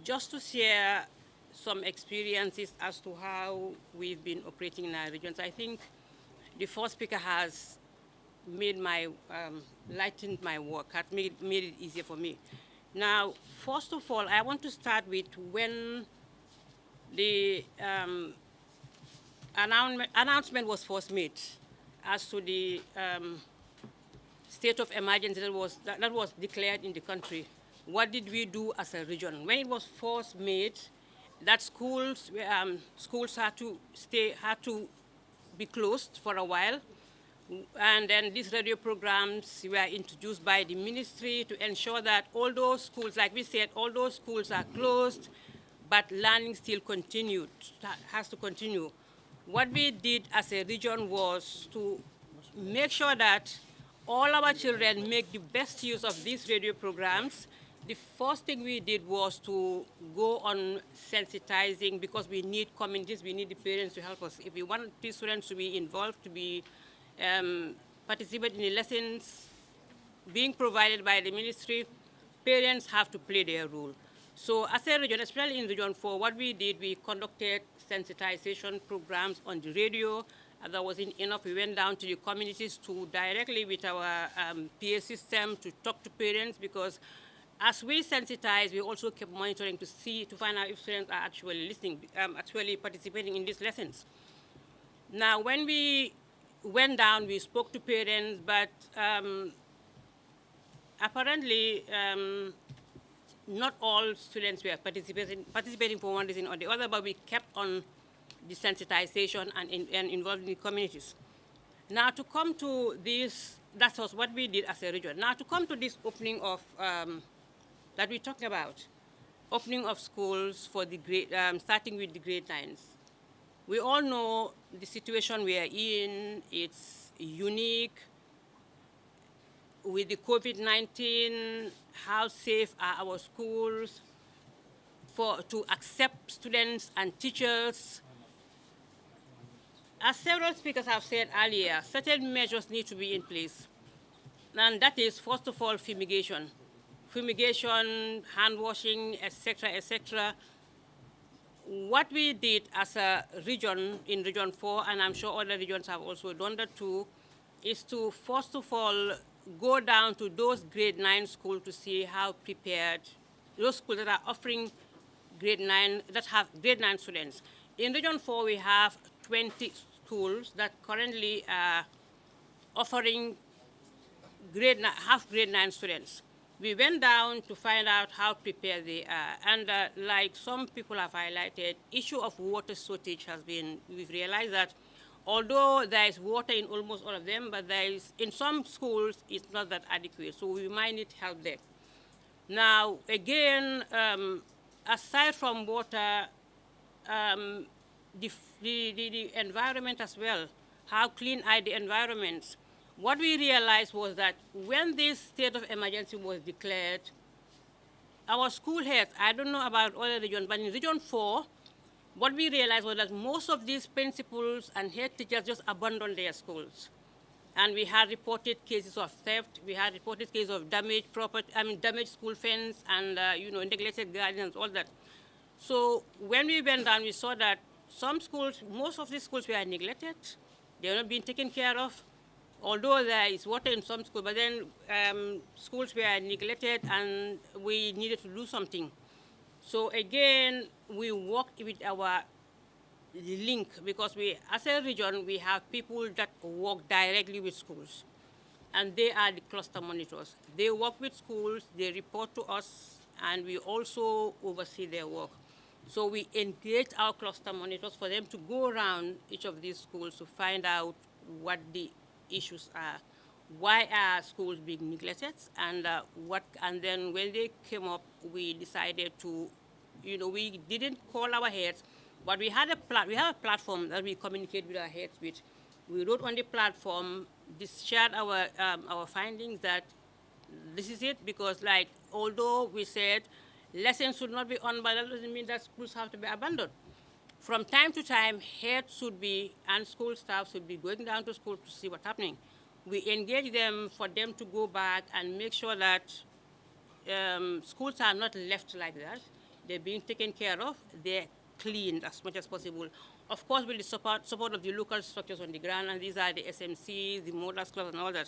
Just to share some experiences as to how we've been operating in our regions. I think the first speaker has made lightened my work, has made it easier for me. Now, first of all, I want to start with when the announcement was first made as to the state of emergency that was declared in the country. What did we do as a region? When it was first made, that schools had to be closed for a while, and then these radio programs were introduced by the ministry to ensure that all those schools, like we said, all those schools are closed, but learning still continued, has to continue. What we did as a region was to make sure that all our children make the best use of these radio programs. The first thing we did was to go on sensitizing, because we need communities, we need the parents to help us. If we want these students to be involved, to be participate in the lessons being provided by the ministry, parents have to play their role. So as a region, especially in Region 4, what we did, we conducted sensitization programs on the radio. That wasn't enough. We went down to the communities to directly with our PA system to talk to parents, because as we sensitize, we also kept monitoring to find out if students are actually listening, actually participating in these lessons. Now, when we went down, we spoke to parents, but apparently not all students were participating for one reason or the other, but we kept on the sensitization and involving the communities. Now, to come to this, that was what we did as a region. Now, to come to this opening of, that we're talking about, opening of schools for the grade, starting with the grade 9s. We all know the situation we are in. It's unique. With the COVID-19, how safe are our schools to accept students and teachers? As several speakers have said earlier, certain measures need to be in place. And that is, first of all, fumigation. fumigation, hand washing, etc., etc. What we did as a region in Region 4, and I'm sure other regions have also done that too, is to first of all go down to those grade 9 schools to see how prepared, those schools that are offering grade 9, that have grade 9 students. In Region 4, we have 20 schools that currently are offering half grade 9 students. We went down to find out how prepared they are. And like some people have highlighted, issue of water shortage has been, we've realized that although there is water in almost all of them, but there is, in some schools, it's not that adequate. So we might need help there. Now, again, aside from water, the environment as well, how clean are the environments? What we realized was that when this state of emergency was declared, our school heads, I don't know about other regions, but in Region 4, what we realized was that most of these principals and head teachers just abandoned their schools. And we had reported cases of theft, we had reported cases of damaged property, damaged school fence and neglected gardens, all that. So when we went down, we saw that some schools, most of these schools were neglected, they were not being taken care of. Although there is water in some schools, but then schools were neglected and we needed to do something. So again, we worked with our link because as a region, we have people that work directly with schools. And they are the cluster monitors. They work with schools, they report to us, and we also oversee their work. So we engage our cluster monitors for them to go around each of these schools to find out what the issues are, why are schools being neglected, and and then when they came up, we decided to, we didn't call our heads, but we have a platform that we communicate with our heads with. We wrote on the platform, shared our findings that this is it, because although we said lessons should not be on, but that doesn't mean that schools have to be abandoned. From time to time, heads and school staff should be going down to school to see what's happening. We engage them for them to go back and make sure that schools are not left like that. They're being taken care of. They're cleaned as much as possible. Of course, with the support of the local structures on the ground, and these are the SMC, the Mothers Club, and all that.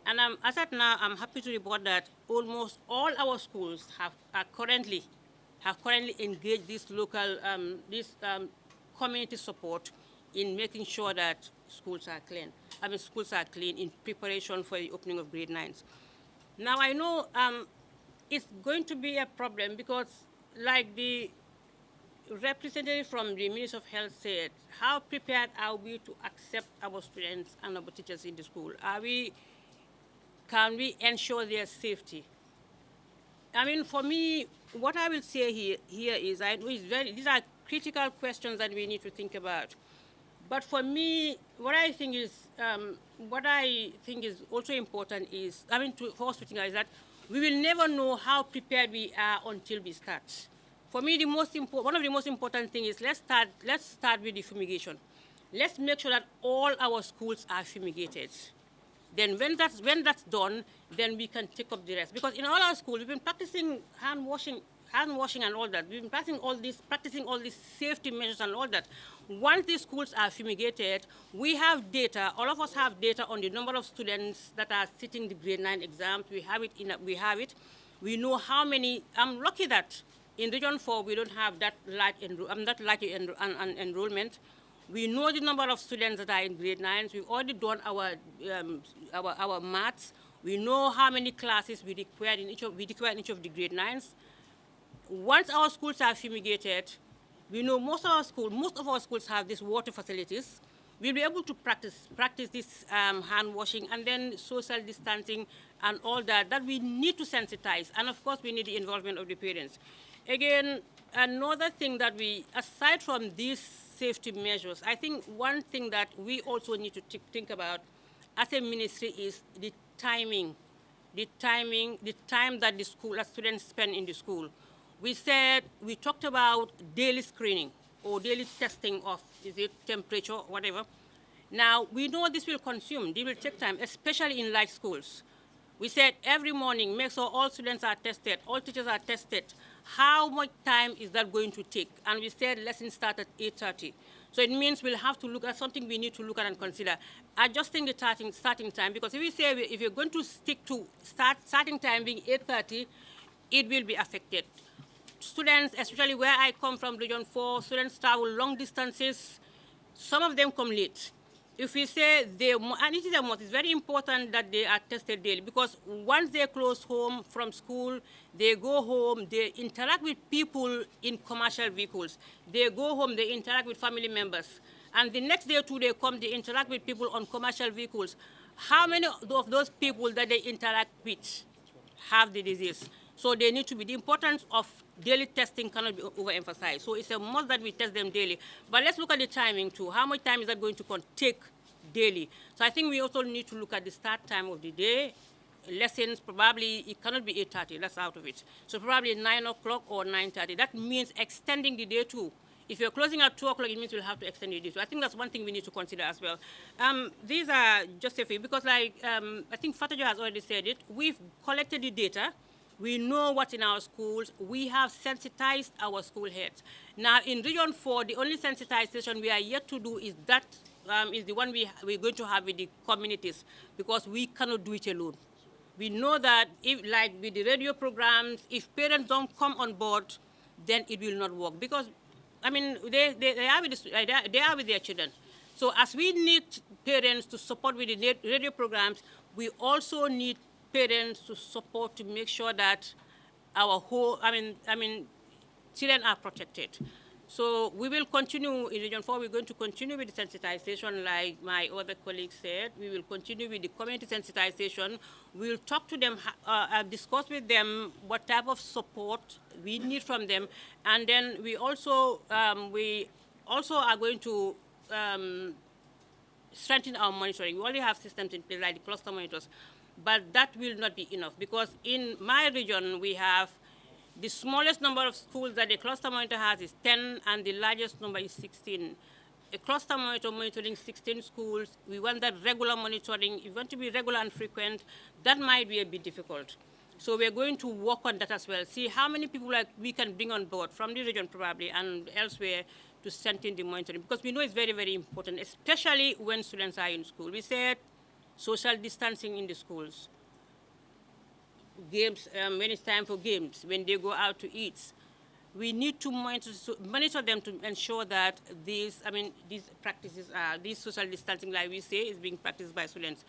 And as at now, I'm happy to report that almost all our schools have currently engaged this local, community support in making sure that schools are clean. Schools are clean in preparation for the opening of grade 9s. Now I know it's going to be a problem because, like the representative from the Ministry of Health said, how prepared are we to accept our students and our teachers in the school? Can we ensure their safety? For me, what I will say here is, these are critical questions that we need to think about. But for me, what I think is also important is, for us to think is that we will never know how prepared we are until we start. For me, one of the most important things is let's start with the fumigation. Let's make sure that all our schools are fumigated. Then when that's done, then we can take up the rest. Because in all our schools, we've been practicing hand washing and all that. We've been practicing all these safety measures and all that. Once these schools are fumigated, we have data. All of us have data on the number of students that are sitting the grade 9 exams. We have it. We know how many. I'm lucky that in Region 4 we don't have that large enrollment. We know the number of students that are in grade 9s. We've already done our maths. We know how many classes we require in each of the grade 9s. Once our schools are fumigated, we know most of our schools have these water facilities. We'll be able to practice this hand washing and then social distancing and all that we need to sensitize. And of course, we need the involvement of the parents. Again, another thing that aside from these safety measures, I think one thing that we also need to think about as a ministry is the time that students spend in the school. We talked about daily screening or daily testing of, temperature, whatever. Now, we know this will take time, especially in large schools. We said every morning, make sure all students are tested, all teachers are tested. How much time is that going to take? And we said lessons start at 8:30. So it means we'll have to look at something we need to look at and consider. Adjusting the starting time, because if we say if you're going to stick to starting time being 8:30, it will be affected. Students, especially where I come from, Region 4, students travel long distances. Some of them come late. If we say they, and it is a must, it's very important that they are tested daily, because once they close home from school, they go home, they interact with people in commercial vehicles. They go home, they interact with family members. And the next day too, they come, they interact with people on commercial vehicles. How many of those people that they interact with have the disease? So they need to be, the importance of daily testing cannot be overemphasized. So it's a must that we test them daily. But let's look at the timing too. How much time is that going to take daily? So I think we also need to look at the start time of the day. Lessons, probably it cannot be 8:30, that's out of it. So probably 9 o'clock or 9:30. That means extending the day too. If you're closing at 2 o'clock, it means we'll have to extend the day. So I think that's one thing we need to consider as well. These are just a few, because like, I think Fatou has already said it, we've collected the data. We know what's in our schools. We have sensitized our school heads. Now, in Region 4, the only sensitization we are yet to do is that is the one we're going to have with the communities, because we cannot do it alone. We know that if, like with the radio programs, if parents don't come on board, then it will not work. Because, I mean, they are with their children. So as we need parents to support with the radio programs, we also need parents to support to make sure that our whole, children are protected. So we will continue in Region 4, we're going to continue with the sensitization like my other colleagues said. We will continue with the community sensitization. We'll talk to them, discuss with them what type of support we need from them. And then we also are going to strengthen our monitoring. We already have systems in place like the cluster monitors. But that will not be enough, because in my region, we have the smallest number of schools that the cluster monitor has is 10, and the largest number is 16. A cluster monitor monitoring 16 schools, we want that regular monitoring. If you want to be regular and frequent, that might be a bit difficult. So we're going to work on that as well, see how many people we can bring on board from the region probably and elsewhere to strengthen the monitoring, because we know it's very, very important, especially when students are in school. We said social distancing in the schools, games, when it's time for games, when they go out to eat. We need to monitor them to ensure that these practices, these social distancing, like we say, is being practiced by students.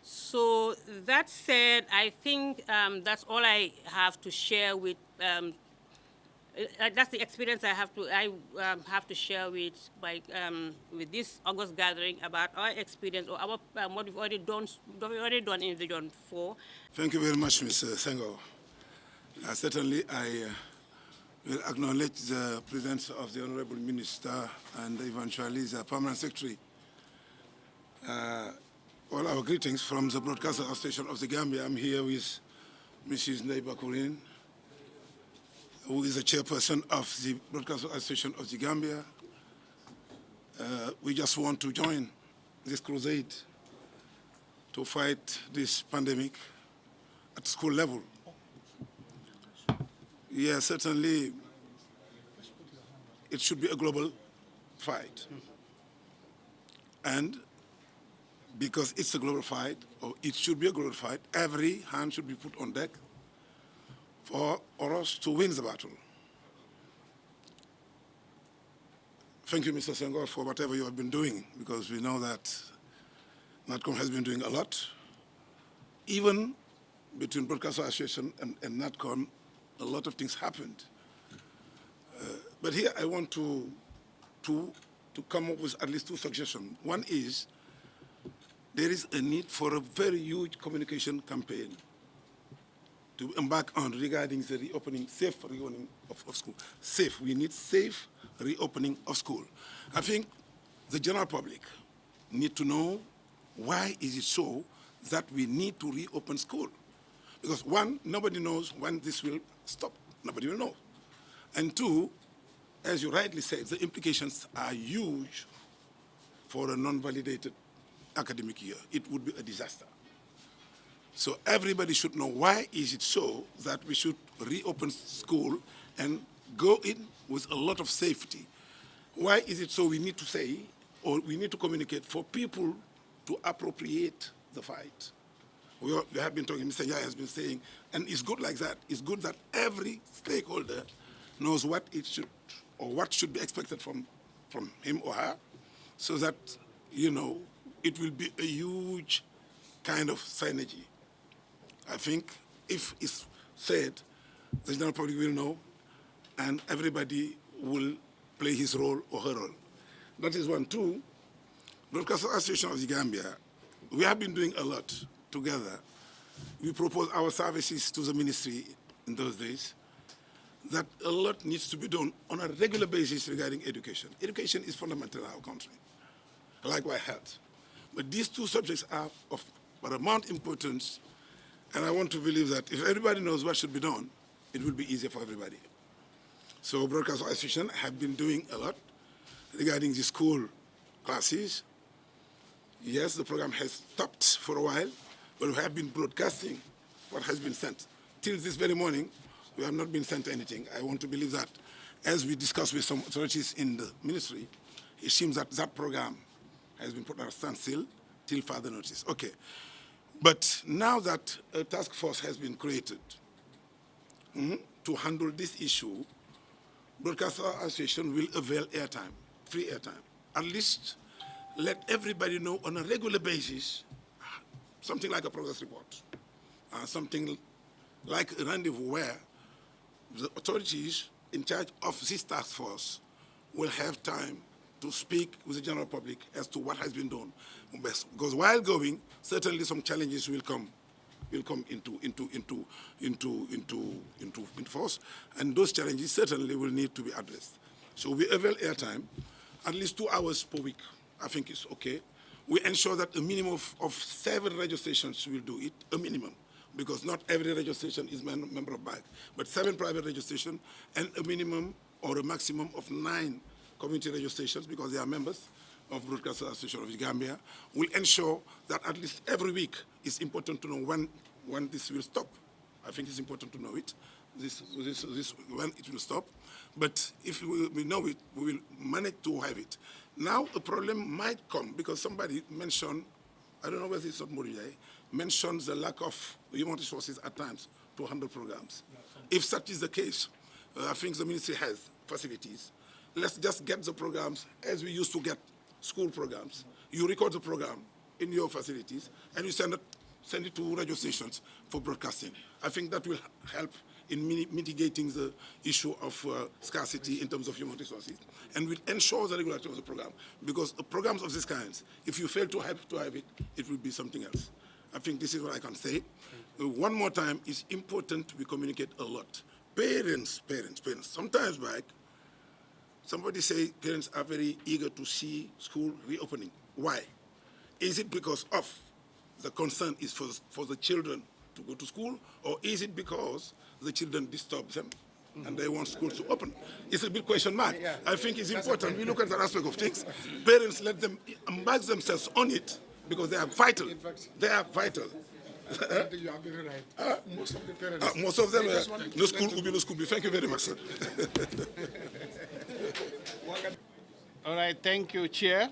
So that said, I think that's all I have to share with that's the experience I have to share with this August gathering about our experience or our what we've already done in Region 4. Thank you very much, Mr. Senghor. Certainly, I will acknowledge the presence of the Honorable Minister and eventually the Permanent Secretary. All our greetings from the Broadcaster Association of the Gambia. I'm here with Mrs. Neiba Kurin, who is the chairperson of the Broadcaster Association of the Gambia. We just want to join this crusade to fight this pandemic at school level. Yeah, certainly it should be a global fight. And because it's a global fight, or it should be a global fight, every hand should be put on deck for us to win the battle. Thank you, Mr. Senghor, for whatever you have been doing, because we know that NATCOM has been doing a lot. Even between Broadcaster Association and NATCOM, a lot of things happened. But here I want to come up with at least two suggestions. One is there is a need for a very huge communication campaign to embark on regarding the reopening, safe reopening of school. Safe, we need safe reopening of school. I think the general public need to know why is it so that we need to reopen school. Because one, nobody knows when this will stop. Nobody will know. And two, as you rightly said, the implications are huge for a non-validated academic year. It would be a disaster. So everybody should know why is it so that we should reopen school and go in with a lot of safety. Why is it so we need to say, or we need to communicate for people to appropriate the fight? We have been talking, Mr. Yaya has been saying, and it's good like that. It's good that every stakeholder knows what it should, or what should be expected from him or her, so that, you know, it will be a huge kind of synergy. I think if it's said, the general public will know, and everybody will play his role or her role. That is one. Two, Broadcasters Association of the Gambia, we have been doing a lot together. We proposed our services to the ministry in those days, that a lot needs to be done on a regular basis regarding education. Education is fundamental in our country, likewise health. But these two subjects are of paramount importance, and I want to believe that if everybody knows what should be done, it will be easier for everybody. So Broadcasters Association have been doing a lot regarding the school classes. Yes, the program has stopped for a while, but we have been broadcasting what has been sent. Till this very morning, we have not been sent anything. I want to believe that as we discuss with some authorities in the ministry, it seems that that program has been put on a standstill till further notice. Okay. But now that a task force has been created to handle this issue, Broadcaster Association will avail airtime, free airtime. At least let everybody know on a regular basis, something like a progress report, something like a rendezvous where the authorities in charge of this task force will have time to speak with the general public as to what has been done best. Because while going, certainly some challenges will come into force, and those challenges certainly will need to be addressed. So we avail airtime, at least 2 hours per week. I think it's okay. We ensure that a minimum of 7 radio stations will do it, a minimum, because not every radio station is member of BAG, but 7 private radio stations and a minimum or a maximum of 9 community radio stations, because they are members of Broadcasters Association of the Gambia, will ensure that at least every week it's important to know when this will stop. I think it's important to know it, when it will stop. But if we know it, we will manage to have it. Now a problem might come because somebody mentioned, I don't know whether it's not Mourinho, mentioned the lack of human resources at times to handle programs. If such is the case, I think the ministry has facilities. Let's just get the programs as we used to get school programs. You record the program in your facilities and you send it to radio stations for broadcasting. I think that will help in mitigating the issue of scarcity in terms of human resources, and will ensure the regularity of the program. Because programs of this kind, if you fail to have it, it will be something else. I think this is what I can say. One more time, it's important we communicate a lot. Parents. Sometimes back, somebody say parents are very eager to see school reopening. Why? Is it because of the concern is for the children to go to school, or is it because the children disturb them and they want schools to open? It's a big question mark. I think it's important. We look at that aspect of things. Parents let them embark themselves on it because they are vital. They are vital. You are very right. Most of the parents. Most of them, no school will be no school. Thank you very much, sir. All right, thank you, Chair.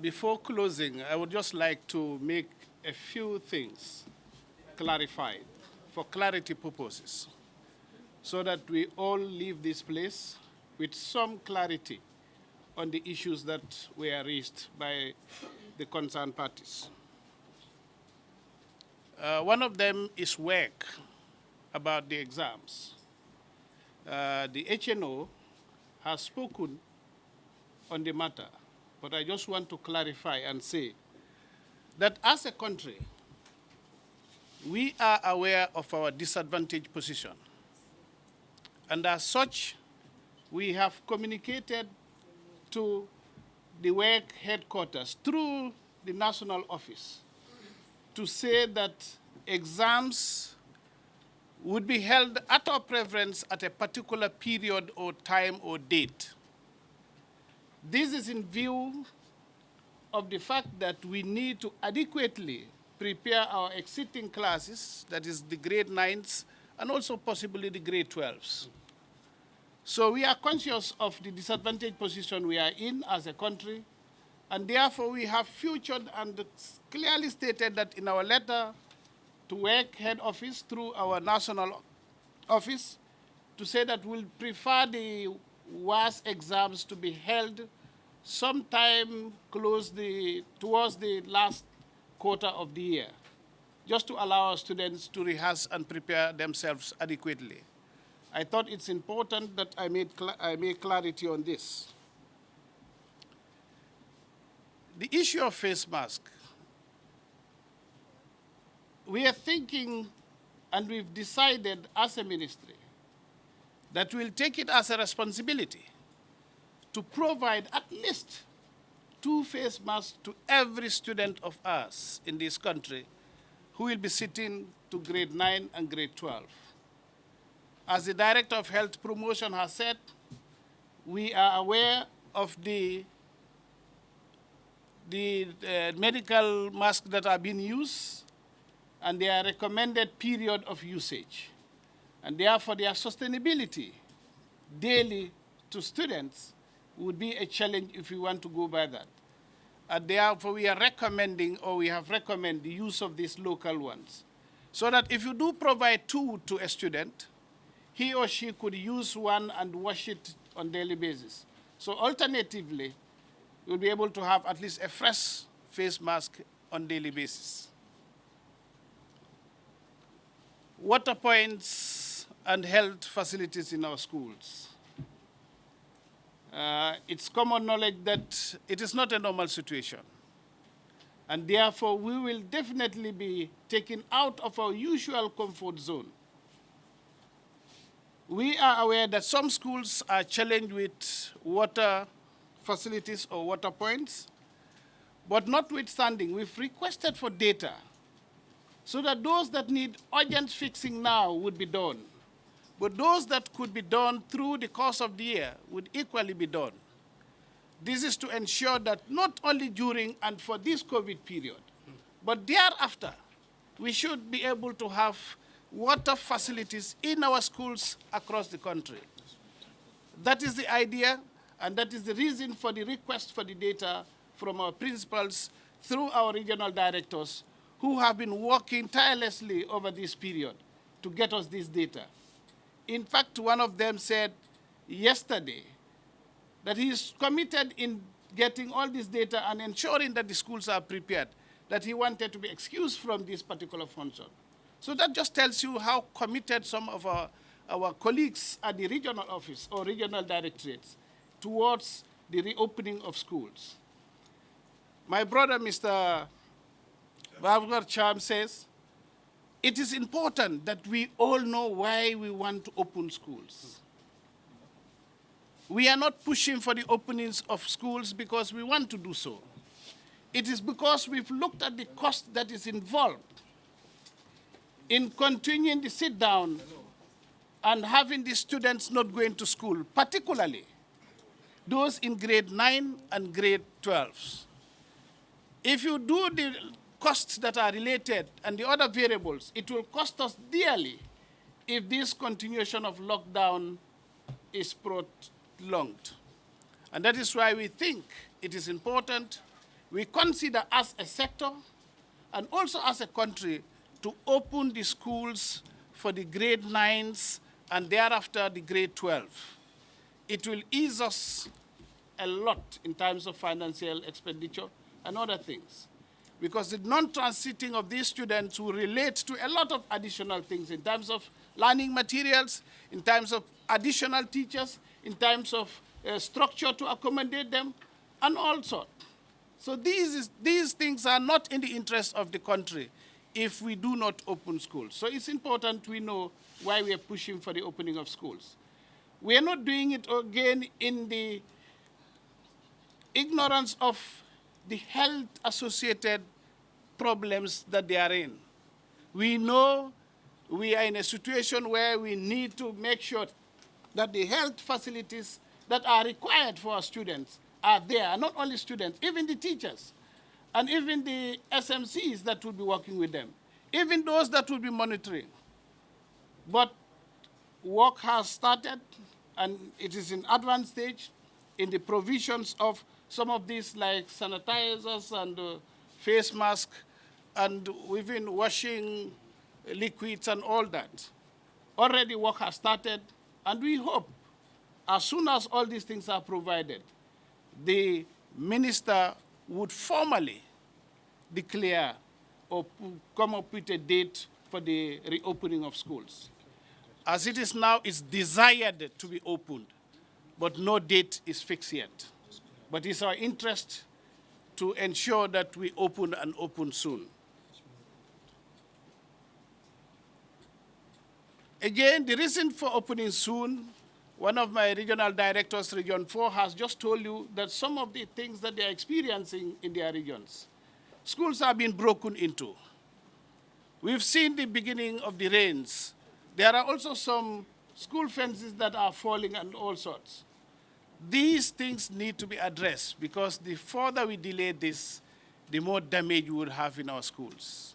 Before closing, I would just like to make a few things clarified for clarity purposes, so that we all leave this place with some clarity on the issues that were raised by the concerned parties. One of them is work about the exams. The HNO has spoken on the matter, but I just want to clarify and say that as a country, we are aware of our disadvantaged position. And as such, we have communicated to the work headquarters through the national office to say that exams would be held at our preference at a particular period or time or date. This is in view of the fact that we need to adequately prepare our exiting classes, that is the grade 9s, and also possibly the grade 12s. So we are conscious of the disadvantaged position we are in as a country, and therefore we have featured and clearly stated that in our letter to WEC head office through our national office to say that we'll prefer the WAS exams to be held sometime towards the last quarter of the year, just to allow our students to rehearse and prepare themselves adequately. I thought it's important that I made clarity on this. The issue of face mask. We are thinking, and we've decided as a ministry, that we'll take it as a responsibility to provide at least 2 face masks to every student of ours in this country who will be sitting to grade 9 and grade 12. As the Director of Health Promotion has said, we are aware of the medical masks that are being used and their recommended period of usage. And therefore, their sustainability daily to students would be a challenge if we want to go by that. And therefore, we are recommending, or we have recommended the use of these local ones. So that if you do provide 2 to a student, he or she could use one and wash it on a daily basis. So alternatively, you'll be able to have at least a fresh face mask on a daily basis. Water points and health facilities in our schools. It's common knowledge that it is not a normal situation. And therefore, we will definitely be taken out of our usual comfort zone. We are aware that some schools are challenged with water facilities or water points, but notwithstanding, we've requested for data so that those that need urgent fixing now would be done. But those that could be done through the course of the year would equally be done. This is to ensure that not only during and for this COVID period, but thereafter, we should be able to have water facilities in our schools across the country. That is the idea, and that is the reason for the request for the data from our principals through our regional directors who have been working tirelessly over this period to get us this data. In fact, one of them said yesterday that he is committed in getting all this data and ensuring that the schools are prepared, that he wanted to be excused from this particular function. So that just tells you how committed some of our colleagues at the regional office or regional directorates towards the reopening of schools. My brother, Mr. Bhavgar Cham, says, it is important that we all know why we want to open schools. We are not pushing for the openings of schools because we want to do so. It is because we've looked at the cost that is involved in continuing the sit down and having the students not going to school, particularly those in grade 9 and grade 12s. If you do the costs that are related and the other variables, it will cost us dearly if this continuation of lockdown is prolonged. And that is why we think it is important we consider as a sector and also as a country to open the schools for the grade 9s and thereafter the grade 12. It will ease us a lot in terms of financial expenditure and other things, because the non-transiting of these students will relate to a lot of additional things in terms of learning materials, in terms of additional teachers, in terms of structure to accommodate them, and all sorts. So these things are not in the interest of the country if we do not open schools. So it's important we know why we are pushing for the opening of schools. We are not doing it again in the ignorance of the health-associated problems that they are in. We know we are in a situation where we need to make sure that the health facilities that are required for our students are there, not only students, even the teachers. and even the SMCs that will be working with them, even those that will be monitoring. But work has started, and it is in advanced stage in the provisions of some of these, like sanitizers and face masks, and even washing liquids and all that. Already work has started, and we hope as soon as all these things are provided, the minister would formally declare or come up with a date for the reopening of schools. As it is now, it's desired to be opened, but no date is fixed yet. But it's our interest to ensure that we open and open soon. Again, the reason for opening soon, one of my regional directors, Region 4, has just told you that some of the things that they are experiencing in their regions, schools have been broken into. We've seen the beginning of the rains. There are also some school fences that are falling and all sorts. These things need to be addressed, because the further we delay this, the more damage we would have in our schools.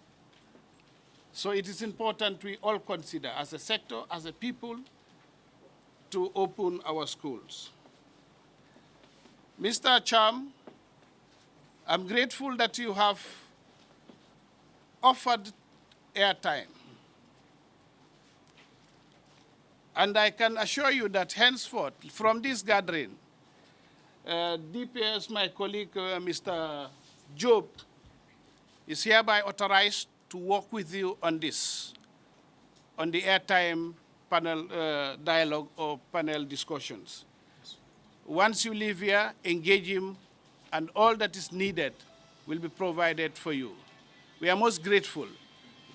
So it is important we all consider, as a sector, as a people, to open our schools. Mr. Cham, I'm grateful that you have offered airtime. And I can assure you that henceforth, from this gathering, DPS, my colleague, Mr. Job, is hereby authorized to work with you on this, on the airtime panel dialogue or panel discussions. Once you leave here, engage him, and all that is needed will be provided for you. We are most grateful.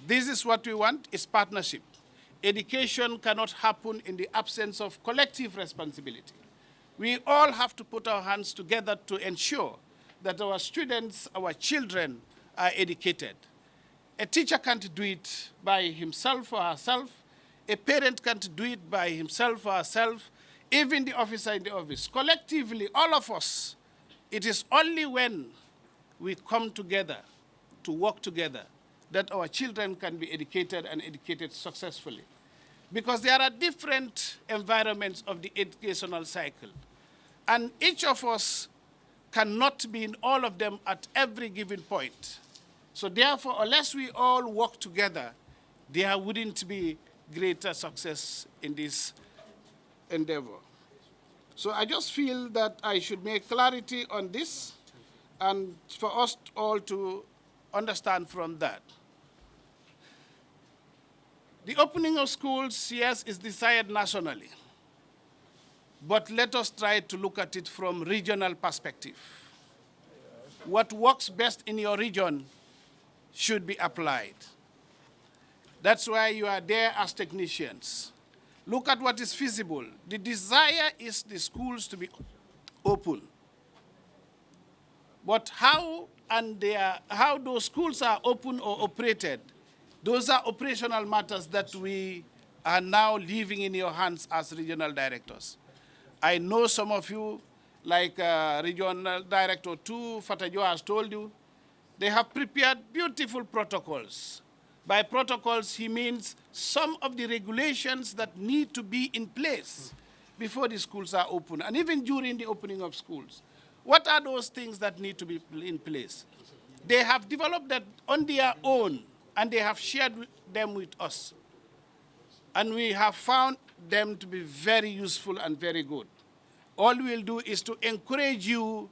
This is what we want, is partnership. Education cannot happen in the absence of collective responsibility. We all have to put our hands together to ensure that our students, our children, are educated. A teacher can't do it by himself or herself. A parent can't do it by himself or herself. Even the officer in the office. Collectively, all of us, it is only when we come together to work together that our children can be educated and educated successfully. Because there are different environments of the educational cycle. And each of us cannot be in all of them at every given point. So therefore, unless we all work together, there wouldn't be greater success in this endeavor. So I just feel that I should make clarity on this, and for us all to understand from that. The opening of schools, yes, is desired nationally. But let us try to look at it from regional perspective. What works best in your region should be applied. That's why you are there as technicians. Look at what is feasible. The desire is the schools to be open. But how those schools are open or operated, those are operational matters that we are now leaving in your hands as regional directors. I know some of you, like Regional Director 2, Fatou has told you, they have prepared beautiful protocols. By protocols, he means some of the regulations that need to be in place before the schools are open, and even during the opening of schools. What are those things that need to be in place? They have developed that on their own, and they have shared them with us. And we have found them to be very useful and very good. All we'll do is to encourage you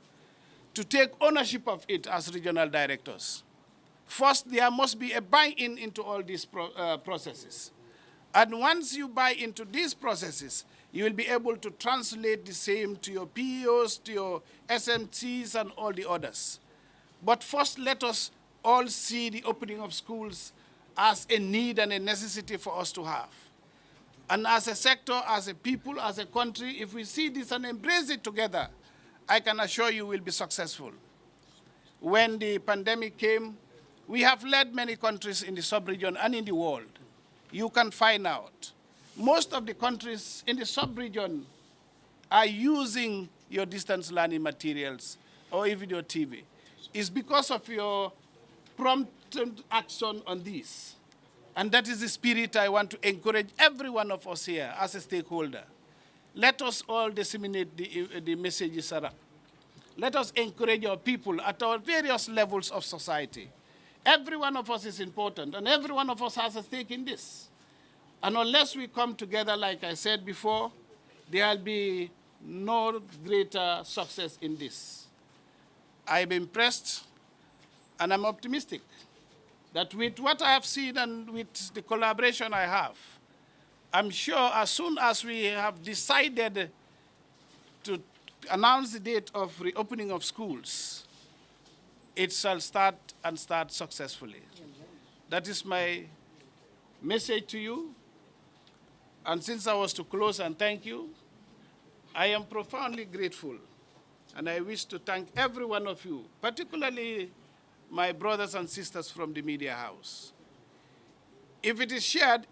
to take ownership of it as regional directors. First, there must be a buy-in into all these processes. And once you buy into these processes, you will be able to translate the same to your PEOs, to your SMTs, and all the others. But first, let us all see the opening of schools as a need and a necessity for us to have. And as a sector, as a people, as a country, if we see this and embrace it together, I can assure you we'll be successful. When the pandemic came, we have led many countries in the sub-region and in the world. You can find out. Most of the countries in the sub-region are using your distance learning materials or even your TV. is because of your prompt action on this. And that is the spirit I want to encourage every one of us here as a stakeholder. Let us all disseminate the messages around. Let us encourage our people at our various levels of society. Every one of us is important, and every one of us has a stake in this. And unless we come together, like I said before, there will be no greater success in this. I'm impressed, and I'm optimistic that with what I have seen and with the collaboration I have, I'm sure as soon as we have decided to announce the date of reopening of schools, it shall start and start successfully. That is my message to you. And since I was to close and thank you, I am profoundly grateful. And I wish to thank every one of you, particularly my brothers and sisters from the media house. If it is shared,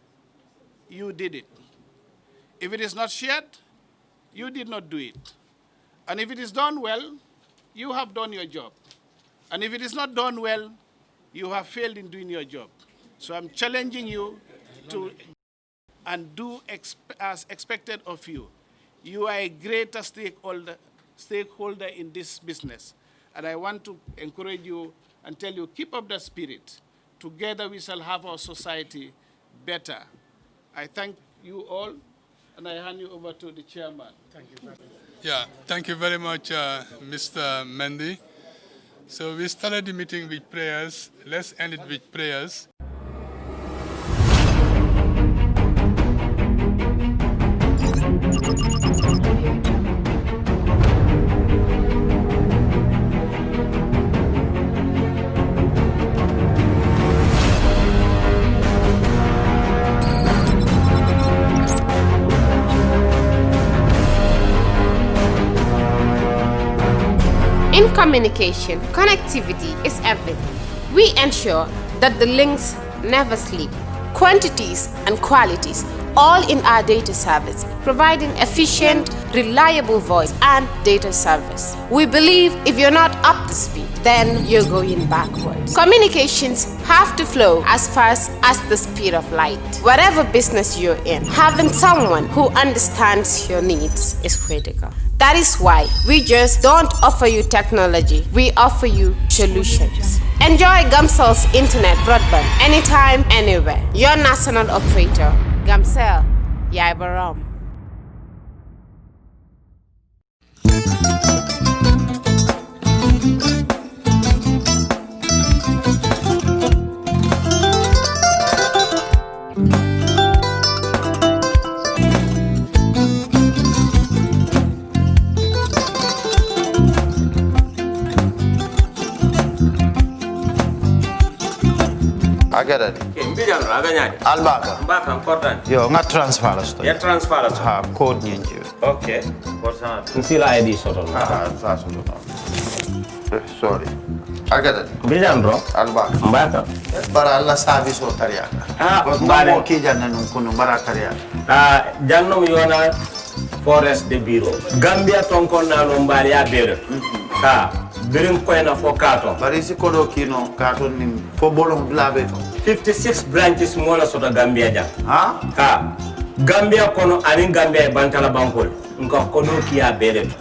you did it. If it is not shared, you did not do it. And if it is done well, you have done your job. And if it is not done well, you have failed in doing your job. So I'm challenging you to and do as expected of you. You are a greater stakeholder in this business. And I want to encourage you and tell you, keep up that spirit. Together we shall have our society better. I thank you all, and I hand you over to the chairman. Thank you very much. Yeah, thank you very much, Mr. Mendy. So we started the meeting with prayers. Let's end it with prayers. In communication, connectivity is everything. We ensure that the links never sleep. Quantities and qualities, all in our data service, providing efficient, reliable voice and data service. We believe if you're not up to speed, then you're going backwards. Communications have to flow as fast as the speed of light. Whatever business you're in, having someone who understands your needs is critical. That is why we just don't offer you technology, we offer you solutions. Enjoy Gamcel's internet broadband anytime, anywhere. Your national operator, Gamcel, Yaibaram. Agada di. Mbijan aganyadi. Albaka. Mbaka important. Yo, nga transfer la sto. Ya transfer la sto. Ha, code nyinji. Okay. Important. Nsila ID soto. Ah, sa soto. Sorry. Agada di. Mbijan bro. Albaka. Mbaka. Bara alla service o tariaka. Ah, mbare. Mo ki janna nun kunu bara tariaka. Ah, jannom yona forest de bureau. Gambia tonkon na lo mbari ya bere. Ha. Birim koyna fo katon. Bari si kodo kino katon nim fo bolong blabe to. 56 branches mola soto Gambia jam. Ha? Ha. Gambia kono anin Gambia e bantala bankol. Nka kodo kiya bere to.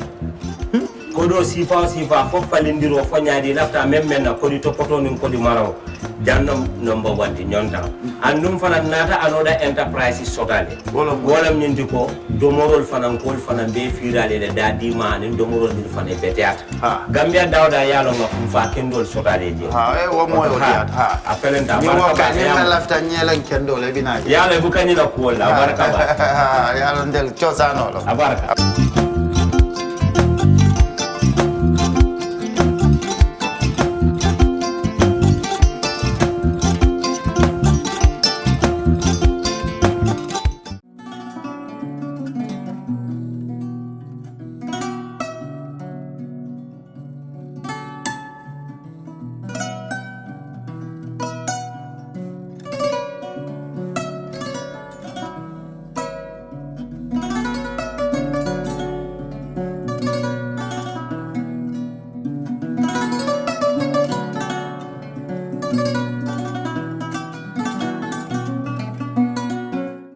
Kodo sifa fo falindiro fo nyaadi lafta memmen na kodi to poto nin kodi maraw. Jannam number 1 di nyonta. Andum fana nata anoda enterprise sotale. Wolam nyindi ko domorol fana kol fana be firale le dadi man domorol dir fana beteat. Gambia dawda yalo ma fa kendol sotale je. Ha e wo moyo diat ha. Apelenta baraka. Ni mo lafta nyelen kendol e binaji. Yalo bukani la ko la baraka ba. Yalo ndel chosano lo. Abaraka.